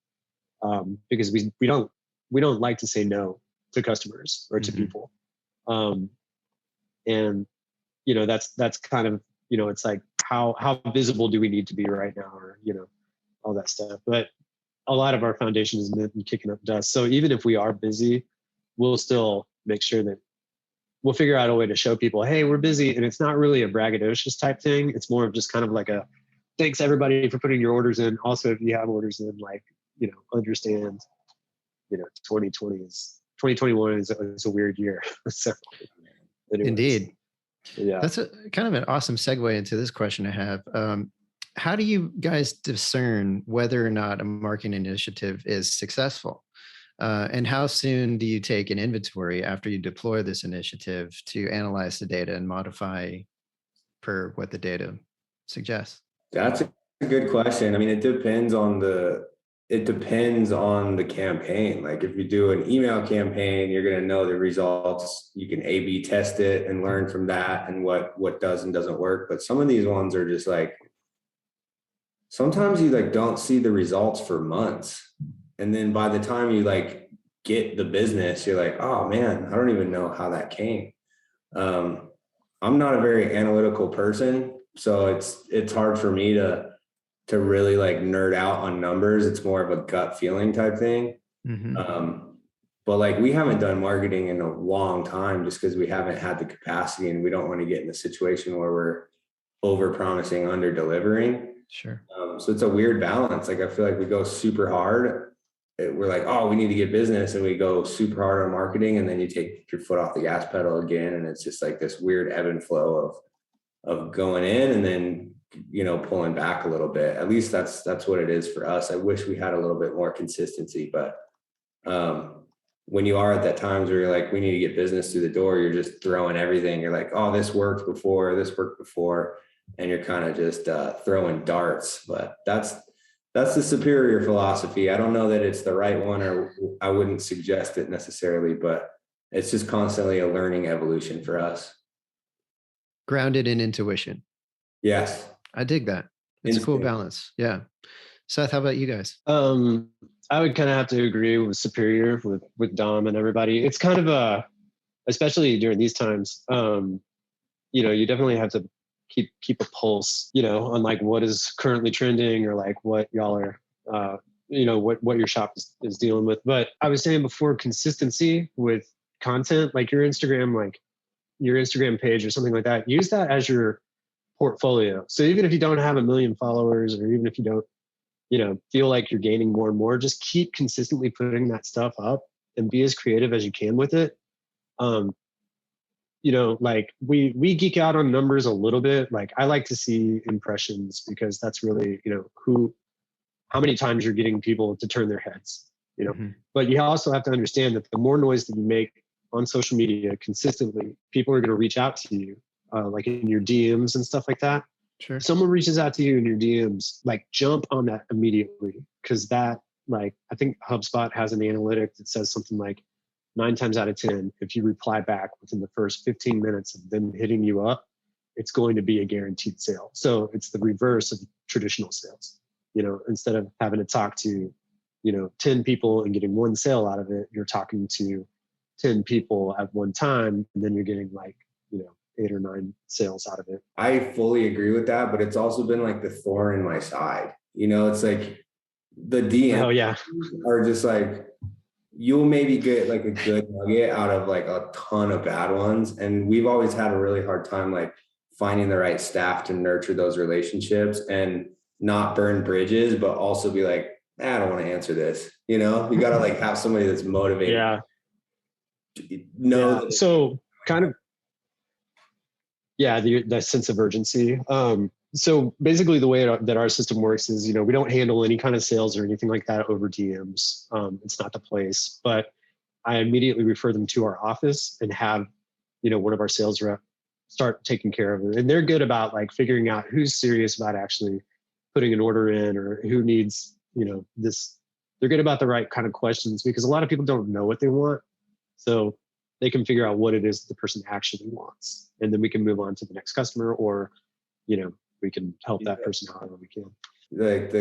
Speaker 4: Because we don't like to say no to customers or to people. And that's kind of, it's like how visible do we need to be right now, or all that stuff. But a lot of our foundation is been kicking up dust. So even if we are busy, we'll still make sure that we'll figure out a way to show people, hey, we're busy. And it's not really a braggadocious type thing. It's more of just kind of like a thanks everybody for putting your orders in. Also, if you have orders in, like, understand, 2021 is a weird year. So, anyways.
Speaker 1: Indeed.
Speaker 4: Yeah.
Speaker 1: That's a kind of an awesome segue into this question I have. How do you guys discern whether or not a marketing initiative is successful? And how soon do you take an inventory after you deploy this initiative to analyze the data and modify per what the data suggests?
Speaker 3: That's a good question. I mean, it depends on the campaign. Like if you do an email campaign, you're going to know the results. You can A/B test it and learn from that and what does and doesn't work. But some of these ones are just like, sometimes you like don't see the results for months. And then by the time you like get the business, you're like, oh man, I don't even know how that came. I'm not a very analytical person, so it's hard for me to really like nerd out on numbers. It's more of a gut feeling type thing. But like we haven't done marketing in a long time just because we haven't had the capacity and we don't want to get in a situation where we're over promising, under delivering.
Speaker 1: Sure.
Speaker 3: So it's a weird balance. Like I feel like we go super hard. We're like, oh, we need to get business, and we go super hard on marketing, and then you take your foot off the gas pedal again, and it's just like this weird ebb and flow of going in and then pulling back a little bit. At least that's what it is for us. I wish we had a little bit more consistency, but when you are at that times where you're like, we need to get business through the door, you're just throwing everything. You're like, oh, this worked before, and you're kind of just throwing darts. But that's the superior philosophy. I don't know that it's the right one, or I wouldn't suggest it necessarily, but it's just constantly a learning evolution for us.
Speaker 1: Grounded in intuition.
Speaker 3: Yes.
Speaker 1: I dig that. It's a cool
Speaker 3: Instinct.
Speaker 1: balance. Yeah. Seth, how about you guys?
Speaker 4: I would kind of have to agree with Superior, with Dom and everybody. It's kind of especially during these times, you definitely have to keep a pulse, on like what is currently trending or like what y'all are, what your shop is dealing with. But I was saying before, consistency with content, like your Instagram page or something like that, use that as your portfolio. So even if you don't have 1 million followers, or even if you don't, feel like you're gaining more and more, just keep consistently putting that stuff up and be as creative as you can with it. Like we geek out on numbers a little bit. Like I like to see impressions because that's really, how many times you're getting people to turn their heads, But you also have to understand that the more noise that you make on social media consistently, people are going to reach out to you, like in your DMs and stuff like that.
Speaker 1: Sure.
Speaker 4: If someone reaches out to you in your DMs, like jump on that immediately. Cause that, like, I think HubSpot has an analytic that says something like 9 times out of 10, if you reply back within the first 15 minutes of them hitting you up, it's going to be a guaranteed sale. So it's the reverse of traditional sales. Instead of having to talk to, 10 people and getting 1 sale out of it, you're talking to 10 people at one time, and then you're getting like, 8 or 9 sales out of it.
Speaker 3: I fully agree with that, but it's also been like the thorn in my side. It's like the DMs are just like, you'll maybe get like a good nugget out of like a ton of bad ones. And we've always had a really hard time like finding the right staff to nurture those relationships and not burn bridges, but also be like, I don't want to answer this. You got to like have somebody that's motivated.
Speaker 4: Yeah.
Speaker 3: No.
Speaker 4: So kind of, the sense of urgency. So basically the way that our system works is, we don't handle any kind of sales or anything like that over DMs. It's not the place, but I immediately refer them to our office and have, one of our sales rep start taking care of it. And they're good about like figuring out who's serious about actually putting an order in, or who needs, this. They're good about the right kind of questions, because a lot of people don't know what they want. So they can figure out what it is the person actually wants. And then we can move on to the next customer, or, we can help that person however we can.
Speaker 3: Like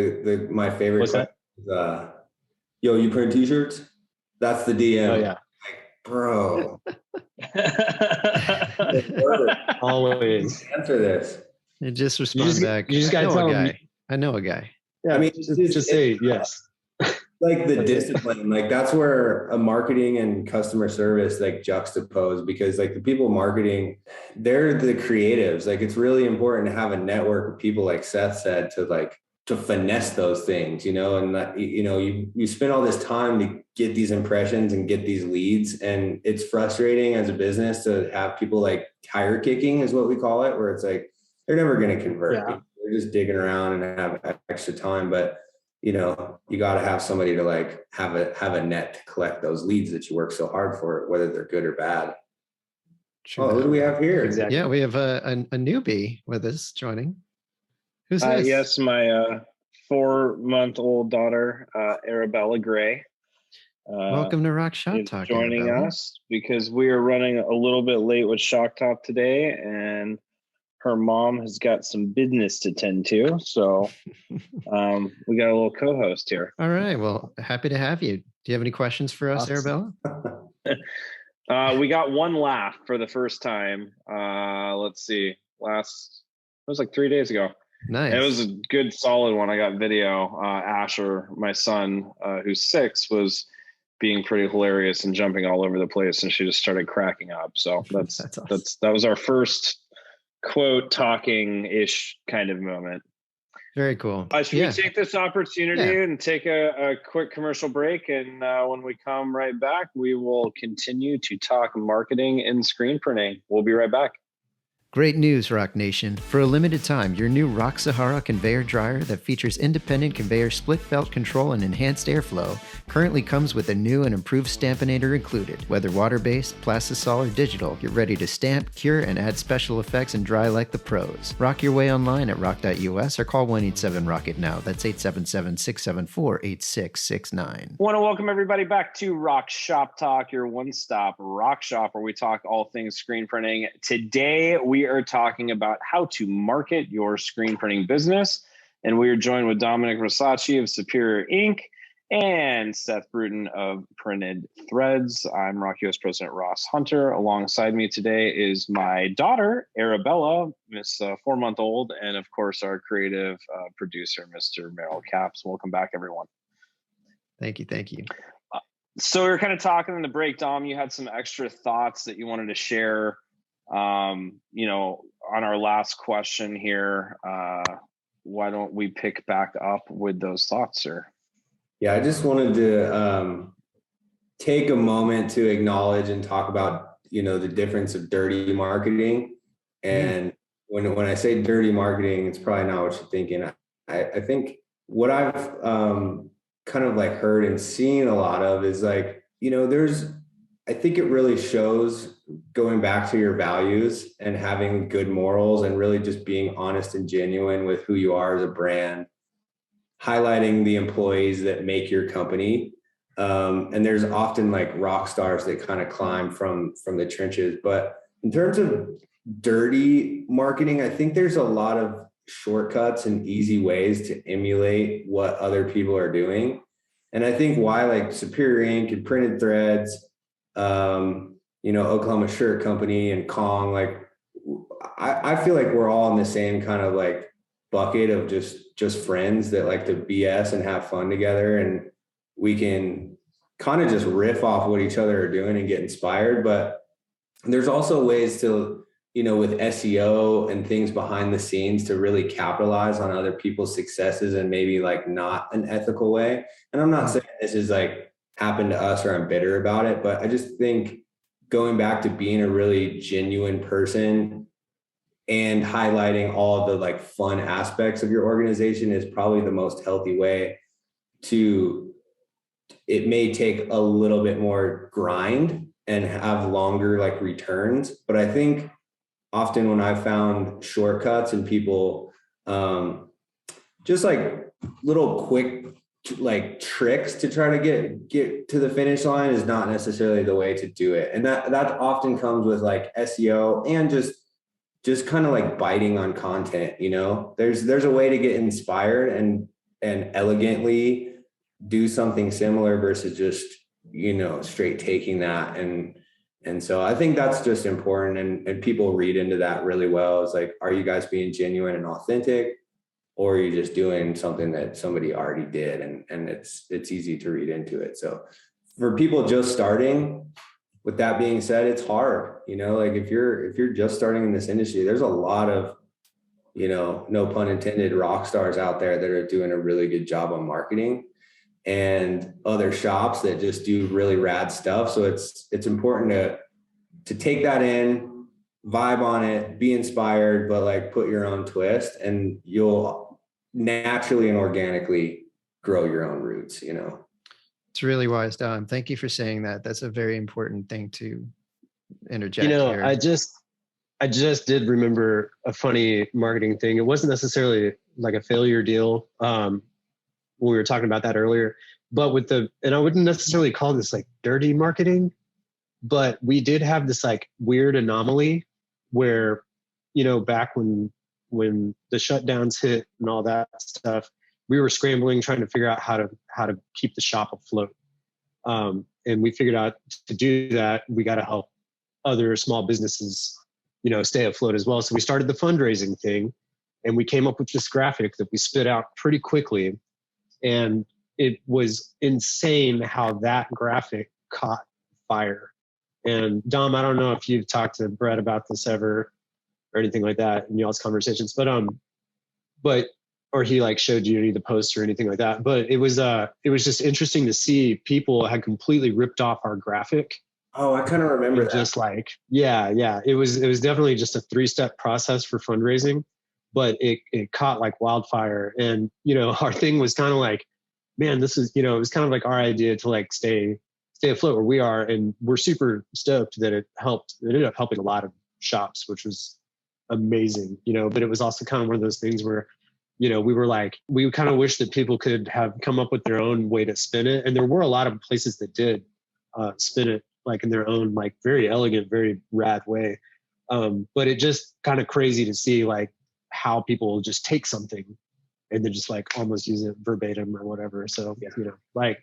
Speaker 3: my favorite
Speaker 4: What's that?
Speaker 3: Is, yo, you print t-shirts? That's the DM.
Speaker 4: Oh yeah.
Speaker 3: Like, bro.
Speaker 4: Always.
Speaker 3: Answer this.
Speaker 1: You just respond back.
Speaker 4: You just got to tell them.
Speaker 1: I know a guy.
Speaker 4: Yeah, I mean, just say yes.
Speaker 3: Like the discipline, like that's where a marketing and customer service like juxtapose, because like the people marketing, they're the creatives. Like it's really important to have a network of people, like Seth said, to finesse those things, and that, you spend all this time to get these impressions and get these leads. And it's frustrating as a business to have people like tire kicking is what we call it, where it's like, they're never going to convert.
Speaker 4: Yeah.
Speaker 3: They're just digging around and have extra time. But you got to have somebody to like have a net to collect those leads that you work so hard for, whether they're good or bad.
Speaker 1: True.
Speaker 3: Who do we have here?
Speaker 4: Exactly.
Speaker 1: Yeah, we have a newbie with us joining. Who's this?
Speaker 2: Yes, my 4-month-old daughter, Arabella Gray.
Speaker 1: Welcome to Rock Shop Talk.
Speaker 2: Joining
Speaker 1: Arabella.
Speaker 2: us because we are running a little bit late with Shock Top today, and her mom has got some business to tend to. So we got a little co-host here.
Speaker 1: All right. Well, happy to have you. Do you have any questions for us, Arabella?
Speaker 2: We got 1 laugh for the first time. Let's see. It was like 3 days ago.
Speaker 1: Nice.
Speaker 2: And it was a good, solid one. I got video. Asher, my son, who's 6, was being pretty hilarious and jumping all over the place, and she just started cracking up. So that's
Speaker 1: awesome.
Speaker 2: That was our first quote talking ish kind of moment.
Speaker 1: Very cool.
Speaker 2: Should we take this opportunity and take a quick commercial break? And when we come right back, we will continue to talk marketing and screen printing. We'll be right back.
Speaker 1: Great news, Rock Nation. For a limited time, your new Rock Sahara conveyor dryer that features independent conveyor split belt control and enhanced airflow currently comes with a new and improved stampinator included. Whether water-based, plastisol, or digital, you're ready to stamp, cure, and add special effects and dry like the pros. Rock your way online at rock.us or call 187-ROCKET now. That's 877-674-8669.
Speaker 2: Want to welcome everybody back to Rock Shop Talk, your one-stop rock shop where we talk all things screen printing. Today, we we are talking about how to market your screen printing business. And we are joined with Dominic Rosacci of Superior Inc. and Seth Brewton of Printed Threads. I'm ROQ US President Ross Hunter. Alongside me today is my daughter, Arabella, Miss 4-month-old, and of course our creative producer, Mr. Merrill Caps. Welcome back, everyone.
Speaker 1: Thank you. Thank you.
Speaker 2: So we were kind of talking in the break, Dom. You had some extra thoughts that you wanted to share, on our last question here. Why don't we pick back up with those thoughts, sir?
Speaker 3: Yeah, I just wanted to take a moment to acknowledge and talk about, the difference of dirty marketing. And when I say dirty marketing, it's probably not what you're thinking. I think what I've kind of like heard and seen a lot of is like, I think it really shows going back to your values and having good morals and really just being honest and genuine with who you are as a brand, highlighting the employees that make your company. And there's often like rock stars that kind of climb from the trenches. But in terms of dirty marketing, I think there's a lot of shortcuts and easy ways to emulate what other people are doing. And I think why like Superior Inc. and Printed Threads, Oklahoma Shirt Company and Kong, like I feel like we're all in the same kind of like bucket of just friends that like to BS and have fun together, and we can kind of just riff off what each other are doing and get inspired. But there's also ways to, with SEO and things behind the scenes to really capitalize on other people's successes and maybe like not an ethical way. And I'm not saying this is like happened to us or I'm bitter about it, but I just think going back to being a really genuine person and highlighting all the like fun aspects of your organization is probably the most healthy way to, it may take a little bit more grind and have longer like returns. But I think often when I've found shortcuts and people just like little quick like tricks to try to get to the finish line is not necessarily the way to do it. And that often comes with like SEO and just kind of like biting on content. There's a way to get inspired and elegantly do something similar versus just straight taking that. And so I think that's just important, and people read into that really well. It's like, are you guys being genuine and authentic, or are you just doing something that somebody already did? And it's easy to read into it. So for people just starting, with that being said, it's hard, like if you're just starting in this industry, there's a lot of, no pun intended, rock stars out there that are doing a really good job on marketing, and other shops that just do really rad stuff. So it's important to take that in, vibe on it, be inspired, but like put your own twist, and you'll naturally and organically grow your own roots,
Speaker 1: It's really wise, Dom. Thank you for saying that. That's a very important thing to interject here.
Speaker 4: I just did remember a funny marketing thing. It wasn't necessarily like a failure deal. We were talking about that earlier, but and I wouldn't necessarily call this like dirty marketing, but we did have this like weird anomaly where, back when the shutdowns hit and all that stuff, we were scrambling, trying to figure out how to keep the shop afloat. And we figured out to do that, we got to help other small businesses, stay afloat as well. So we started the fundraising thing, and we came up with this graphic that we spit out pretty quickly. And it was insane how that graphic caught fire. And Dom, I don't know if you've talked to Brett about this ever or anything like that in y'all's conversations, but or he like showed you any of the posts or anything like that. But it was just interesting to see people had completely ripped off our graphic.
Speaker 3: Oh, I kind of remember that.
Speaker 4: Just like, yeah. It was definitely just a 3-step process for fundraising, but it caught like wildfire. And, our thing was kind of like, man, this is, it was kind of like our idea to like stay afloat where we are. And we're super stoked that it ended up helping a lot of shops, which was amazing, but it was also kind of one of those things where, we kind of wish that people could have come up with their own way to spin it. And there were a lot of places that did spin it like in their own, like very elegant, very rad way. But it just kind of crazy to see like how people just take something and then just like almost use it verbatim or whatever. So, you know, like,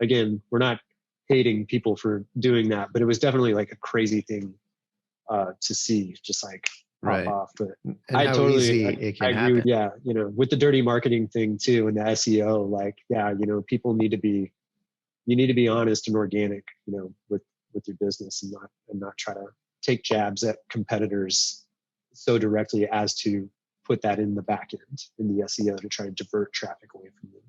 Speaker 4: again, we're not hating people for doing that, but it was definitely like a crazy thing to see just like pop off. But
Speaker 1: And
Speaker 4: I
Speaker 1: how
Speaker 4: totally
Speaker 1: easy it can
Speaker 4: agree with,
Speaker 1: happen.
Speaker 4: you know, with the dirty marketing thing too and the SEO, like, you know, people need to be, you need to be honest and organic, you know, with your business and not try to take jabs at competitors so directly as to put that in the back end in the SEO to try to divert traffic away from them.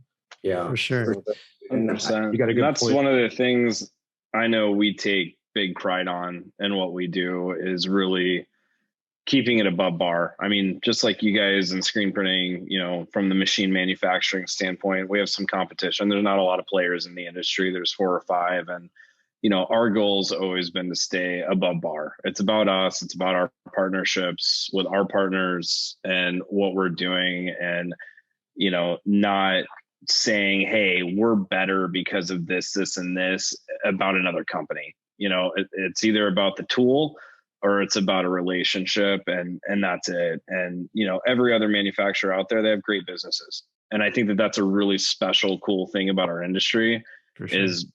Speaker 3: Yeah,
Speaker 1: For sure.
Speaker 4: So
Speaker 2: 100%.
Speaker 4: you got a good
Speaker 2: That's
Speaker 4: point.
Speaker 2: one of the things I know we take big pride on, and what we do is really keeping it above bar. I mean, just like you guys in screen printing, you know, from the machine manufacturing standpoint, we have some competition. There's not a lot of players in the industry. There's 4 or 5. And, you know, our goal's always been to stay above bar. It's about us. It's about our partnerships with our partners and what we're doing. And, you know, not saying, hey, we're better because of this, this, and this about another company. You know, it's either about the tool or it's about a relationship, and that's it. And, you know, every other manufacturer out there, they have great businesses. And I think that that's a really special, cool thing about our industry is,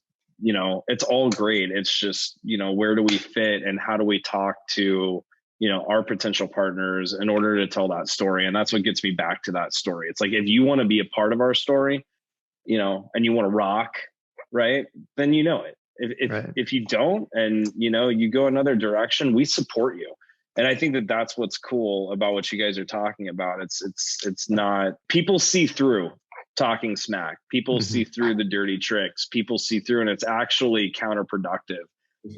Speaker 2: you know, it's all great. It's just, you know, where do we fit and how do we talk to, you know, our potential partners in order to tell that story? And that's what gets me back to that story. It's like, if you want to be a part of our story, you know, and you want to rock, right, then you know it. If you don't, and, you know, you go another direction, we support you. And I think that that's what's cool about what you guys are talking about. It's not, people see through talking smack. People see through the dirty tricks. People see through, and it's actually counterproductive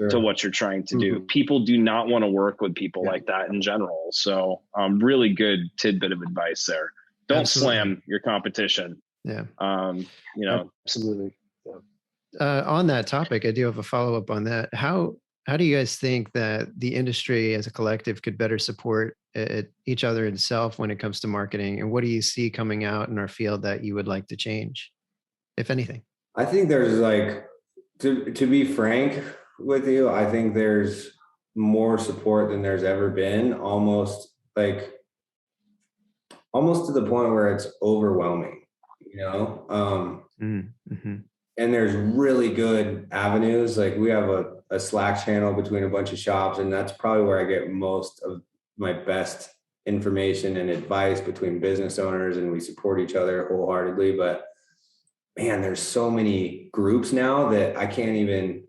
Speaker 2: to what you're trying to do. People do not want to work with people like that in general. So really good tidbit of advice there. Don't slam your competition.
Speaker 1: Yeah.
Speaker 2: You know,
Speaker 4: absolutely.
Speaker 1: On that topic, I do have a follow-up on that. How do you guys think that the industry as a collective could better support each other itself when it comes to marketing? And what do you see coming out in our field that you would like to change, if anything?
Speaker 3: I think there's like, to be frank with you, I think there's more support than there's ever been, almost to the point where it's overwhelming, you know? And there's really good avenues. Like, we have a Slack channel between a bunch of shops, and that's probably where I get most of my best information and advice between business owners, and we support each other wholeheartedly. But man, there's so many groups now that I can't even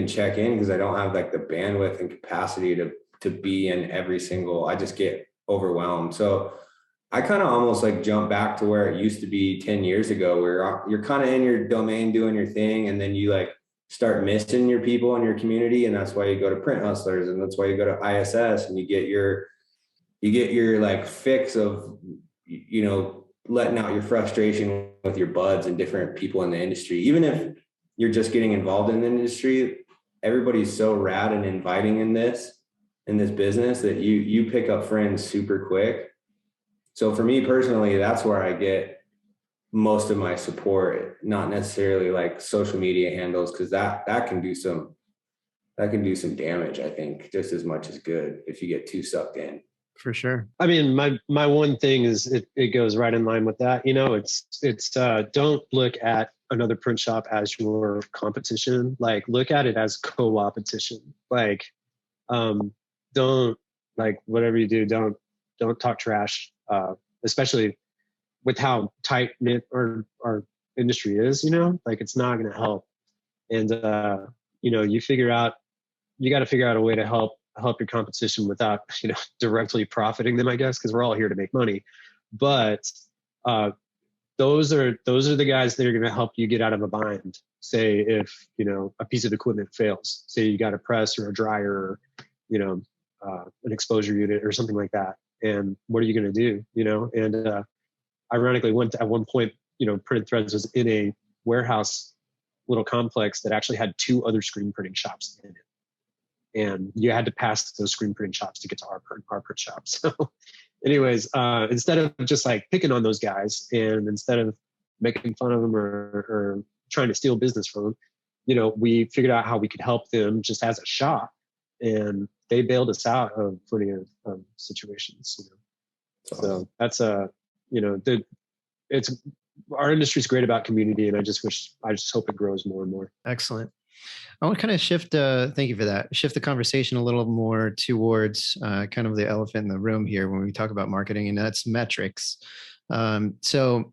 Speaker 3: check in because I don't have like the bandwidth and capacity to be in every single. I just get overwhelmed. So I kind of almost like jump back to where it used to be 10 years ago, where you're kind of in your domain doing your thing, and then you like start missing your people in your community. And that's why you go to Print Hustlers, and that's why you go to ISS, and you get your like fix of, you know, letting out your frustration with your buds and different people in the industry. Even if you're just getting involved in the industry, everybody's so rad and inviting in this business that you pick up friends super quick. So for me personally, that's where I get most of my support, not necessarily like social media handles, because that can do some damage, I think, just as much as good if you get too sucked in.
Speaker 1: For sure.
Speaker 4: I mean, my one thing is it goes right in line with that. You know, it's don't look at another print shop as your competition. Like, look at it as co-opetition. Like, don't, like, whatever you do, don't talk trash. Especially with how tight knit our industry is, you know, like, it's not going to help. And, you know, you got to figure out a way to help your competition without, you know, directly profiting them, I guess, because we're all here to make money. But, those are the guys that are going to help you get out of a bind. Say if, you know, a piece of equipment fails, say you got a press or a dryer, or, you know, an exposure unit or something like that. And what are you going to do? You know, and ironically, at one point, you know, Printed Threads was in a warehouse little complex that actually had 2 other screen printing shops in it, and you had to pass those screen printing shops to get to our print shop. So, anyways, instead of just like picking on those guys, and instead of making fun of them or trying to steal business from them, you know, we figured out how we could help them just as a shop. and they bailed us out of plenty of situations. So that's it's our industry's great about community, and I just hope it grows more and more.
Speaker 1: Excellent. I want to kind of shift, thank you for that, shift the conversation a little more towards kind of the elephant in the room here when we talk about marketing, and that's metrics. So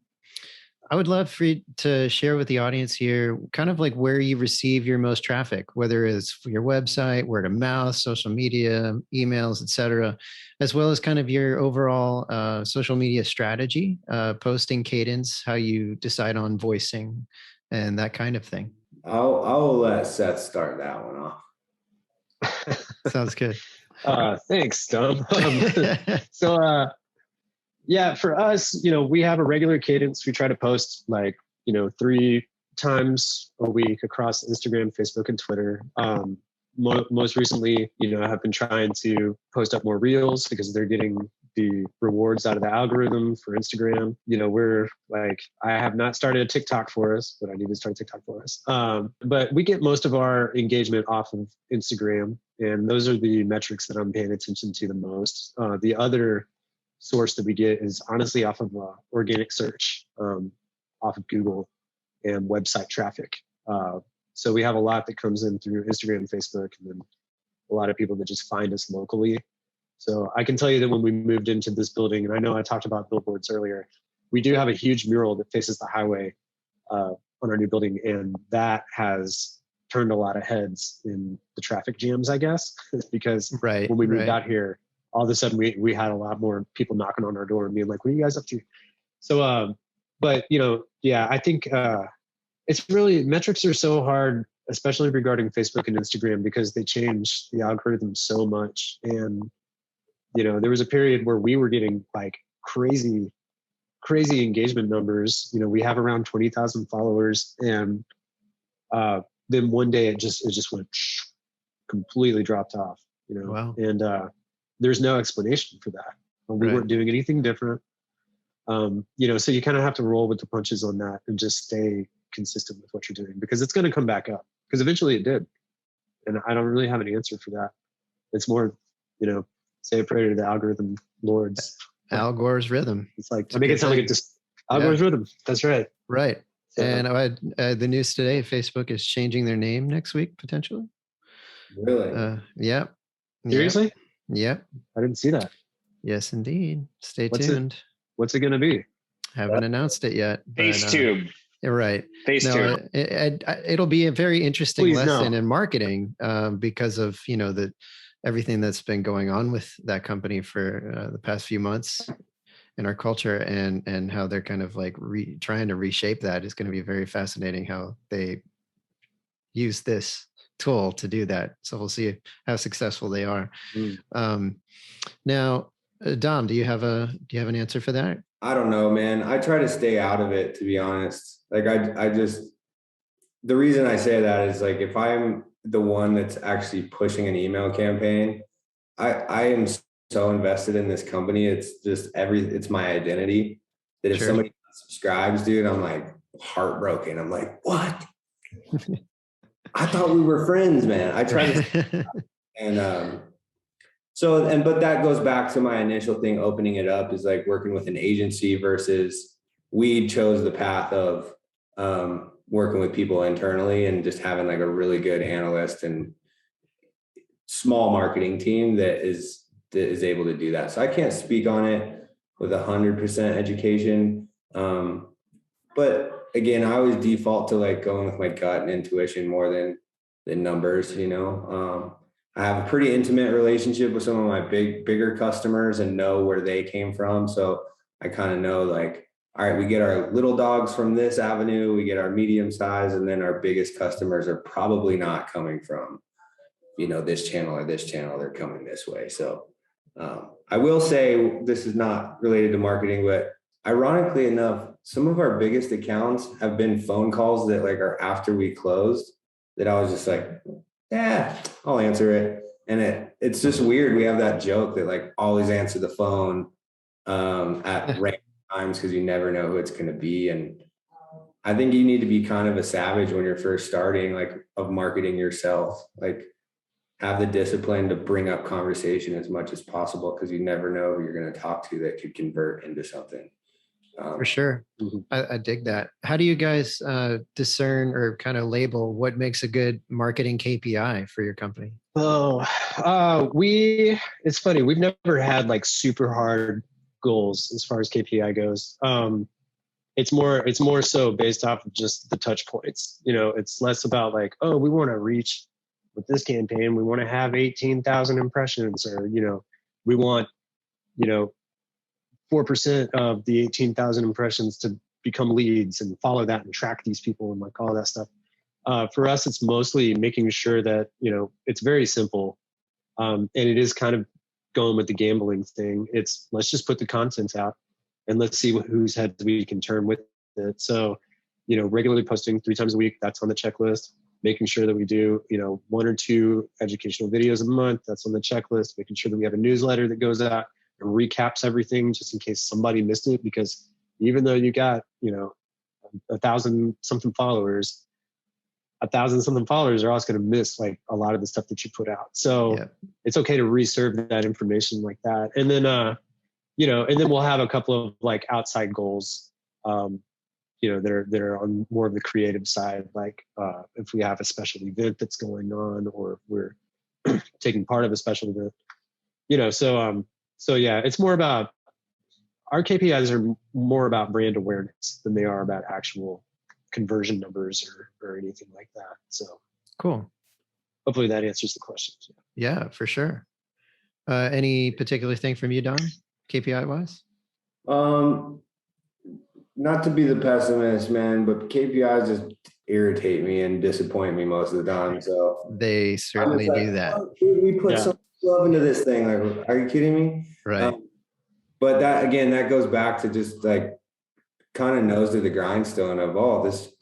Speaker 1: I would love for you to share with the audience here kind of like where you receive your most traffic, whether it's for your website, word of mouth, social media, emails, et cetera, as well as kind of your overall social media strategy, posting cadence, how you decide on voicing and that kind of thing.
Speaker 3: I'll let Seth start that one off.
Speaker 1: Sounds good.
Speaker 4: Thanks, Dom. Yeah, for us, we have a regular cadence. We try to post 3 times a week across Instagram, Facebook, and Twitter. Most recently, I have been trying to post up more reels because they're getting the rewards out of the algorithm for Instagram. I have not started a TikTok for us, but I need to start TikTok for us. But we get most of our engagement off of Instagram, and those are the metrics that I'm paying attention to the most. The other source that we get is honestly off of organic search, off of Google and website traffic. So we have a lot that comes in through Instagram and Facebook, and then a lot of people that just find us locally. So I can tell you that when we moved into this building, and I know I talked about billboards earlier, we do have a huge mural that faces the highway on our new building, and that has turned a lot of heads in the traffic jams, I guess, because when we moved out here, all of a sudden we had a lot more people knocking on our door and being like, what are you guys up to? So, I think it's really, metrics are so hard, especially regarding Facebook and Instagram, because they change the algorithm so much. And, there was a period where we were getting crazy engagement numbers. We have around 20,000 followers. And then one day it just went completely dropped off,
Speaker 1: Wow.
Speaker 4: And there's no explanation for that. We weren't doing anything different. So you kind of have to roll with the punches on that and just stay consistent with what you're doing, because it's going to come back up, because eventually it did. And I don't really have an answer for that. It's more, say a prayer to the algorithm lords.
Speaker 1: Al Gore's rhythm.
Speaker 4: It's I make it sound like it just Al Gore's rhythm. That's right.
Speaker 1: Right.
Speaker 4: So,
Speaker 1: and I had the news today, Facebook is changing their name next week, potentially.
Speaker 3: Really?
Speaker 1: Yeah.
Speaker 4: Seriously?
Speaker 1: Yep.
Speaker 4: I didn't see that.
Speaker 1: Yes, indeed. Stay tuned.
Speaker 4: What's it going to be?
Speaker 1: Haven't announced it yet.
Speaker 2: FaceTube.
Speaker 1: Right.
Speaker 2: FaceTube.
Speaker 1: It'll be a very interesting lesson
Speaker 4: no.
Speaker 1: in marketing because of, everything that's been going on with that company for the past few months in our culture, and how they're kind of trying to reshape that. Is going to be very fascinating how they use this tool to do that. So we'll see how successful they are. Now, Dom, do you have an answer for that?
Speaker 3: I don't know, man. I try to stay out of it, to be honest. I just, the reason I say that is if I'm the one that's actually pushing an email campaign, I am so invested in this company. It's just it's my identity, that if somebody subscribes, dude, I'm heartbroken. I'm like, what? I thought we were friends, man. I try to, but that goes back to my initial thing, opening it up, is working with an agency versus we chose the path of working with people internally and just having a really good analyst and small marketing team that is able to do that. So I can't speak on it with 100% education. But again, I always default to going with my gut and intuition more than numbers, I have a pretty intimate relationship with some of my bigger customers and know where they came from. So I kind of know all right, we get our little dogs from this avenue, we get our medium size, and then our biggest customers are probably not coming from, this channel or this channel. They're coming this way. So I will say, this is not related to marketing, but ironically enough, some of our biggest accounts have been phone calls that are after we closed, that I was just I'll answer it. And it's just weird. We have that joke that always answer the phone at random times, because you never know who it's going to be. And I think you need to be kind of a savage when you're first starting, of marketing yourself. have the discipline to bring up conversation as much as possible, because you never know who you're going to talk to that could convert into something.
Speaker 1: For sure. I dig that. How do you guys discern or kind of label what makes a good marketing KPI for your company?
Speaker 4: It's funny. We've never had like super hard goals as far as KPI goes. It's more so based off of just the touch points. It's less about like, oh, we want to reach with this campaign, we want to have 18,000 impressions, or, we want, 4% of the 18,000 impressions to become leads, and follow that and track these people and like all that stuff. For us, it's mostly making sure that, it's very simple. And it is kind of going with the gambling thing. It's, let's just put the content out and let's see whose heads we can turn with it. So, regularly posting 3 times a week, that's on the checklist. Making sure that we do, 1 or 2 educational videos a month, that's on the checklist. Making sure that we have a newsletter that goes out and recaps everything, just in case somebody missed it. Because even though you got, 1,000 something followers, 1,000 something followers are also going to miss like a lot of the stuff that you put out. So it's okay to reserve that information like that. And then, and then we'll have a couple of like outside goals, that are on more of the creative side. Like if we have a special event that's going on, or if we're taking part of a special event, so yeah, it's more about, our KPIs are more about brand awareness than they are about actual conversion numbers or anything like that. So
Speaker 1: cool.
Speaker 4: Hopefully that answers the question.
Speaker 1: Yeah, for sure. Any particular thing from you, Don, KPI wise?
Speaker 3: Not to be the pessimist, man, but KPIs just irritate me and disappoint me most of the time. So
Speaker 1: they certainly do that.
Speaker 3: Oh, dude, we put so much love into this thing. Like, are you kidding me?
Speaker 1: Right.
Speaker 3: But that goes back to just like kind of nose to the grindstone of, oh, this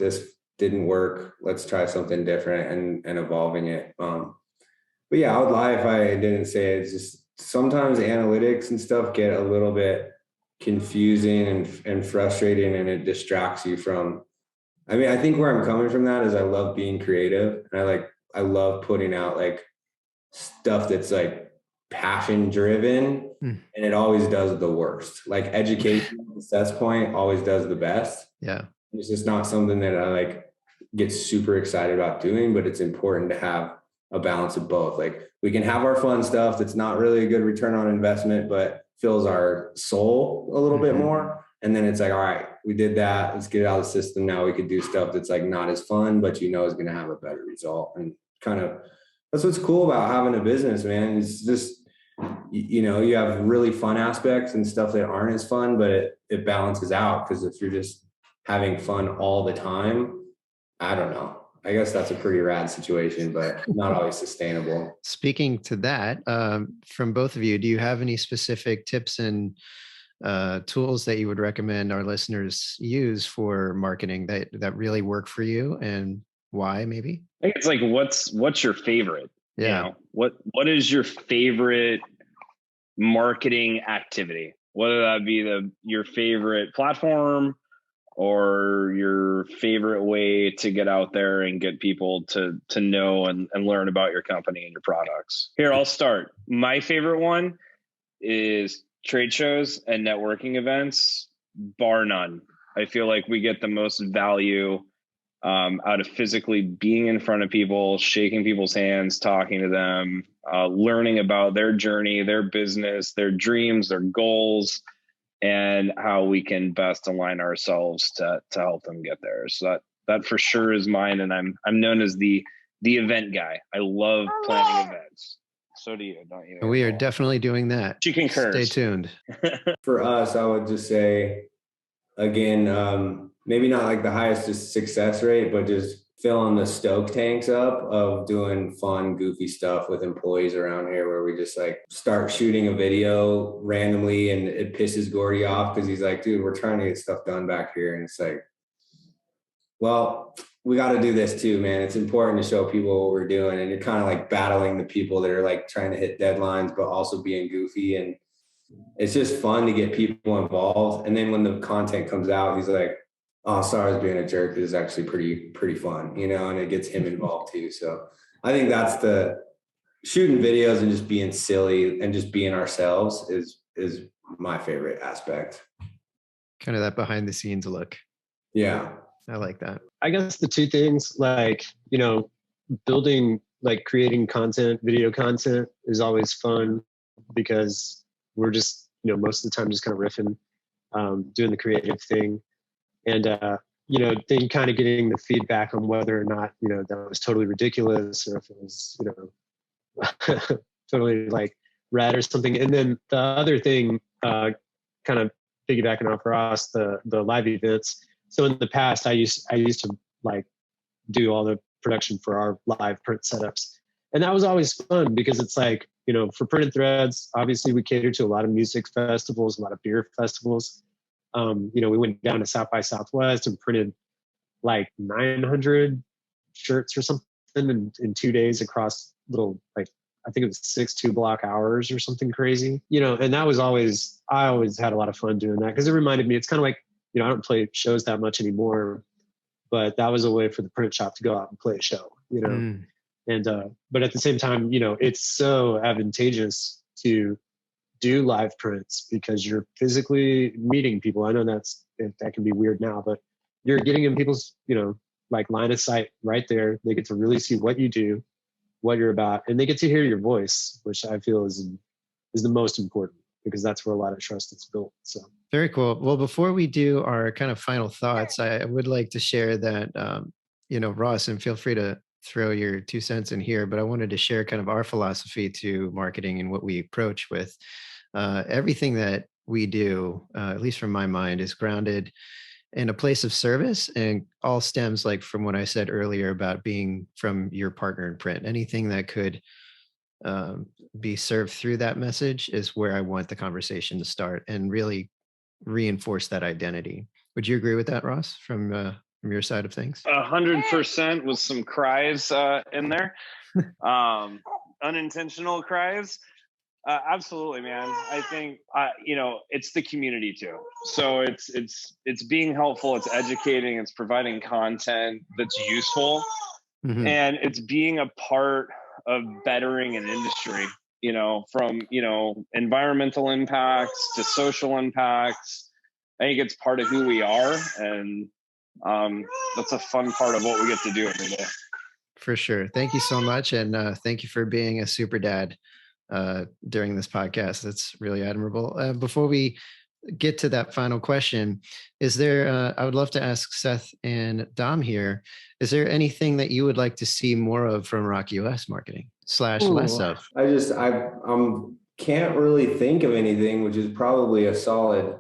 Speaker 3: didn't work. Let's try something different and evolving it. But yeah, I would lie if I didn't say it. It's just sometimes analytics and stuff get a little bit confusing and frustrating, and it distracts you from, I think where I'm coming from that is I love being creative, and I love putting out like stuff that's like passion driven, and it always does the worst. Like education, to Seth's point, always does the best.
Speaker 1: Yeah.
Speaker 3: It's just not something that I like get super excited about doing, but it's important to have a balance of both. Like we can have our fun stuff that's not really a good return on investment, but fills our soul a little bit more. And then it's like, all right, we did that. Let's get it out of the system. Now we could do stuff that's like not as fun, but is going to have a better result. And kind of, that's what's cool about having a business, man. It's just, you have really fun aspects and stuff that aren't as fun, but it balances out. Because if you're just having fun all the time, I don't know. I guess that's a pretty rad situation, but not always sustainable.
Speaker 1: Speaking to that, from both of you, do you have any specific tips and tools that you would recommend our listeners use for marketing that really work for you, and why maybe?
Speaker 2: I think it's like, what's your favorite?
Speaker 1: Yeah.
Speaker 2: What is your favorite marketing activity? Whether that be your favorite platform, or your favorite way to get out there and get people to know and learn about your company and your products. Here, I'll start. My favorite one is trade shows and networking events, bar none. I feel like we get the most value out of physically being in front of people, shaking people's hands, talking to them, learning about their journey, their business, their dreams, their goals, and how we can best align ourselves to help them get there. So that for sure is mine. And I'm known as the event guy. I love planning events. So do you, don't you?
Speaker 1: We are definitely doing that.
Speaker 2: She concurs.
Speaker 1: Stay tuned.
Speaker 3: For us, I would just say, again, maybe not like the highest success rate, but just filling the stoke tanks up of doing fun, goofy stuff with employees around here, where we just like start shooting a video randomly and it pisses Gordy off because he's like, dude, we're trying to get stuff done back here. And it's like, well, we got to do this too, man. It's important to show people what we're doing. And you're kind of like battling the people that are like trying to hit deadlines, but also being goofy. And it's just fun to get people involved. And then when the content comes out, he's like, oh, sorry, I was being a jerk. This is actually pretty fun, and it gets him involved too. So I think that's the shooting videos and just being silly and just being ourselves is my favorite aspect.
Speaker 1: Kind of that behind the scenes look.
Speaker 3: Yeah.
Speaker 1: I like that.
Speaker 4: I guess the two things, like, you know, building, like creating content, video content is always fun because we're just, you know, most of the time just kind of riffing, doing the creative thing. And, you know, then kind of getting the feedback on whether or not, you know, that was totally ridiculous or if it was, you know, totally like rad or something. And then the other thing, kind of piggybacking off Ross, the live events. So in the past, I used to like do all the production for our live print setups. And that was always fun because it's like, you know, for Printed Threads, obviously we cater to a lot of music festivals, a lot of beer festivals. You know, we went down to South by Southwest and printed like 900 shirts or something in 2 days across little, like, I think it was 6 2-block hours or something crazy, you know, and that was I always had a lot of fun doing that because it reminded me, it's kind of like, you know, I don't play shows that much anymore, but that was a way for the print shop to go out and play a show, you know. And but at the same time, you know, it's so advantageous to do live prints because you're physically meeting people. I know that can be weird now, but you're getting in people's, you know, like line of sight right there. They get to really see what you do, what you're about, and they get to hear your voice, which I feel is the most important because that's where a lot of trust is built. So
Speaker 1: very cool. Well, before we do our kind of final thoughts, I would like to share that, you know, Ross, and feel free to throw your 2 cents in here, but I wanted to share kind of our philosophy to marketing and what we approach with everything that we do, at least from my mind, is grounded in a place of service and all stems like from what I said earlier about being from your partner in print. Anything that could be served through that message is where I want the conversation to start and really reinforce that identity. Would you agree with that, Ross, from your side of things?
Speaker 2: 100% with some cries in there, unintentional cries. Absolutely, man. I think you know, it's the community too. So it's being helpful, it's educating, it's providing content that's useful, and it's being a part of bettering an industry. You know, from, you know, environmental impacts to social impacts. I think it's part of who we are, and that's a fun part of what we get to do every day.
Speaker 1: For sure. Thank you so much, and thank you for being a super dad during this podcast. That's really admirable. Before we get to that final question, is there, I would love to ask Seth and Dom here, is there anything that you would like to see more of from ROQ US marketing / less of?
Speaker 3: I can't really think of anything, which is probably a solid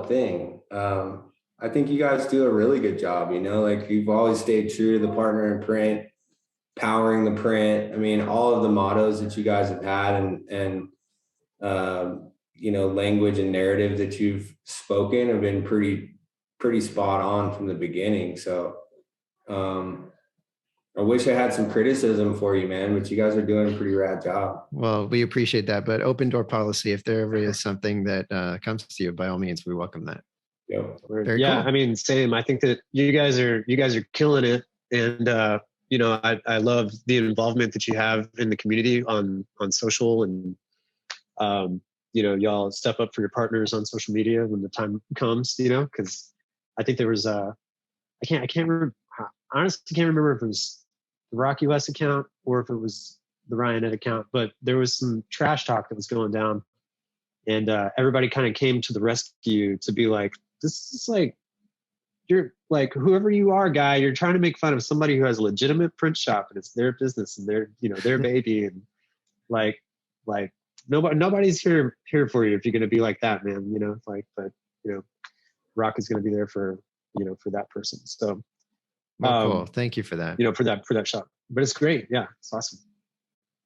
Speaker 3: thing. I think you guys do a really good job, you know, like you've always stayed true to the partner in print, powering the print. I mean, all of the mottos that you guys have had and you know, language and narrative that you've spoken have been pretty spot on from the beginning. So I wish I had some criticism for you, man, but you guys are doing a pretty rad job.
Speaker 1: Well, we appreciate that, but open door policy, if there ever is something that comes to you, by all means, we welcome that.
Speaker 3: Yep.
Speaker 4: Yeah,
Speaker 1: cool.
Speaker 4: I mean, same. I think that you guys are killing it, and you know, I love the involvement that you have in the community on social, and you know, y'all step up for your partners on social media when the time comes, you know, because I think there was I can't remember, honestly can't remember if it was the ROQ US account or if it was the Ryan account, but there was some trash talk that was going down, and everybody kind of came to the rescue to be like, this is like, you're like, whoever you are, guy, you're trying to make fun of somebody who has a legitimate print shop and it's their business and their, you know, their baby, and like nobody's here for you if you're going to be like that, man, you know, like, but you know, ROQ is going to be there for, you know, for that person. So
Speaker 1: cool. Thank you for that.
Speaker 4: You know, for that shop, but it's great. Yeah, it's awesome.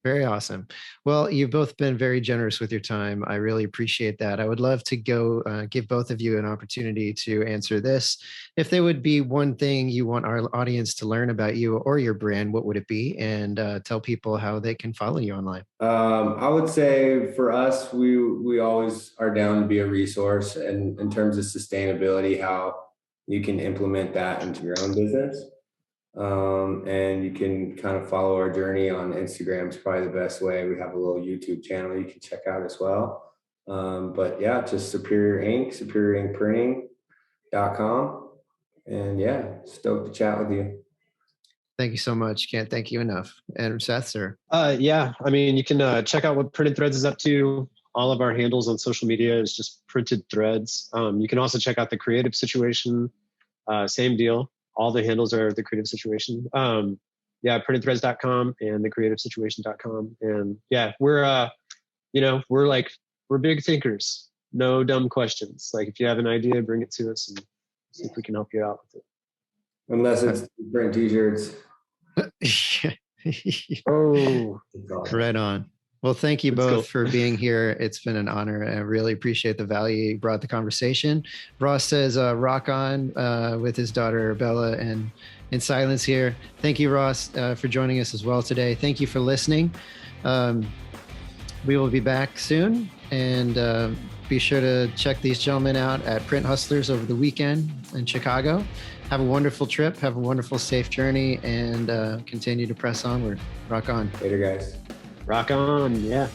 Speaker 1: Very awesome. Well, you've both been very generous with your time. I really appreciate that. I would love to go give both of you an opportunity to answer this. If there would be one thing you want our audience to learn about you or your brand, what would it be? And tell people how they can follow you online.
Speaker 3: I would say for us, we always are down to be a resource, and in terms of sustainability, how you can implement that into your own business. And you can kind of follow our journey on Instagram is probably the best way. We have a little YouTube channel you can check out as well. But yeah, just Superior Ink, superiorinkprinting.com. And yeah, stoked to chat with you.
Speaker 1: Thank you so much. Can't thank you enough. And Seth, sir.
Speaker 4: Yeah, I mean, you can check out what Printed Threads is up to. All of our handles on social media is just Printed Threads. You can also check out the Creative Situation. Same deal. All the handles are the Creative Situation. Yeah, printedthreads.com and thecreativesituation.com. And yeah, we're big thinkers. No dumb questions. Like if you have an idea, bring it to us and see if we can help you out with it.
Speaker 3: Unless it's print t-shirts.
Speaker 4: Oh,
Speaker 1: right on. Well, thank you both for being here. It's been an honor. I really appreciate the value you brought the conversation. Ross says, rock on with his daughter, Bella, and in silence here. Thank you, Ross, for joining us as well today. Thank you for listening. We will be back soon. And be sure to check these gentlemen out at Print Hustlers over the weekend in Chicago. Have a wonderful trip. Have a wonderful, safe journey, and continue to press onward. Rock on.
Speaker 3: Later, guys.
Speaker 4: Rock on. Yeah.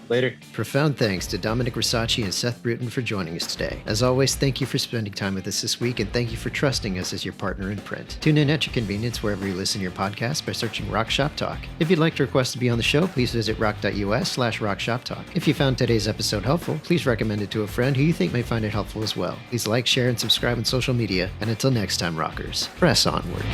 Speaker 4: Later.
Speaker 1: Profound thanks to Dominic Rosacci and Seth Brewton for joining us today. As always, thank you for spending time with us this week, and thank you for trusting us as your partner in print. Tune in at your convenience wherever you listen to your podcast by searching Rock Shop Talk. If you'd like to request to be on the show, please visit rock.us/rockshoptalk. If you found today's episode helpful, please recommend it to a friend who you think may find it helpful as well. Please like, share, and subscribe on social media. And until next time, rockers, press onward.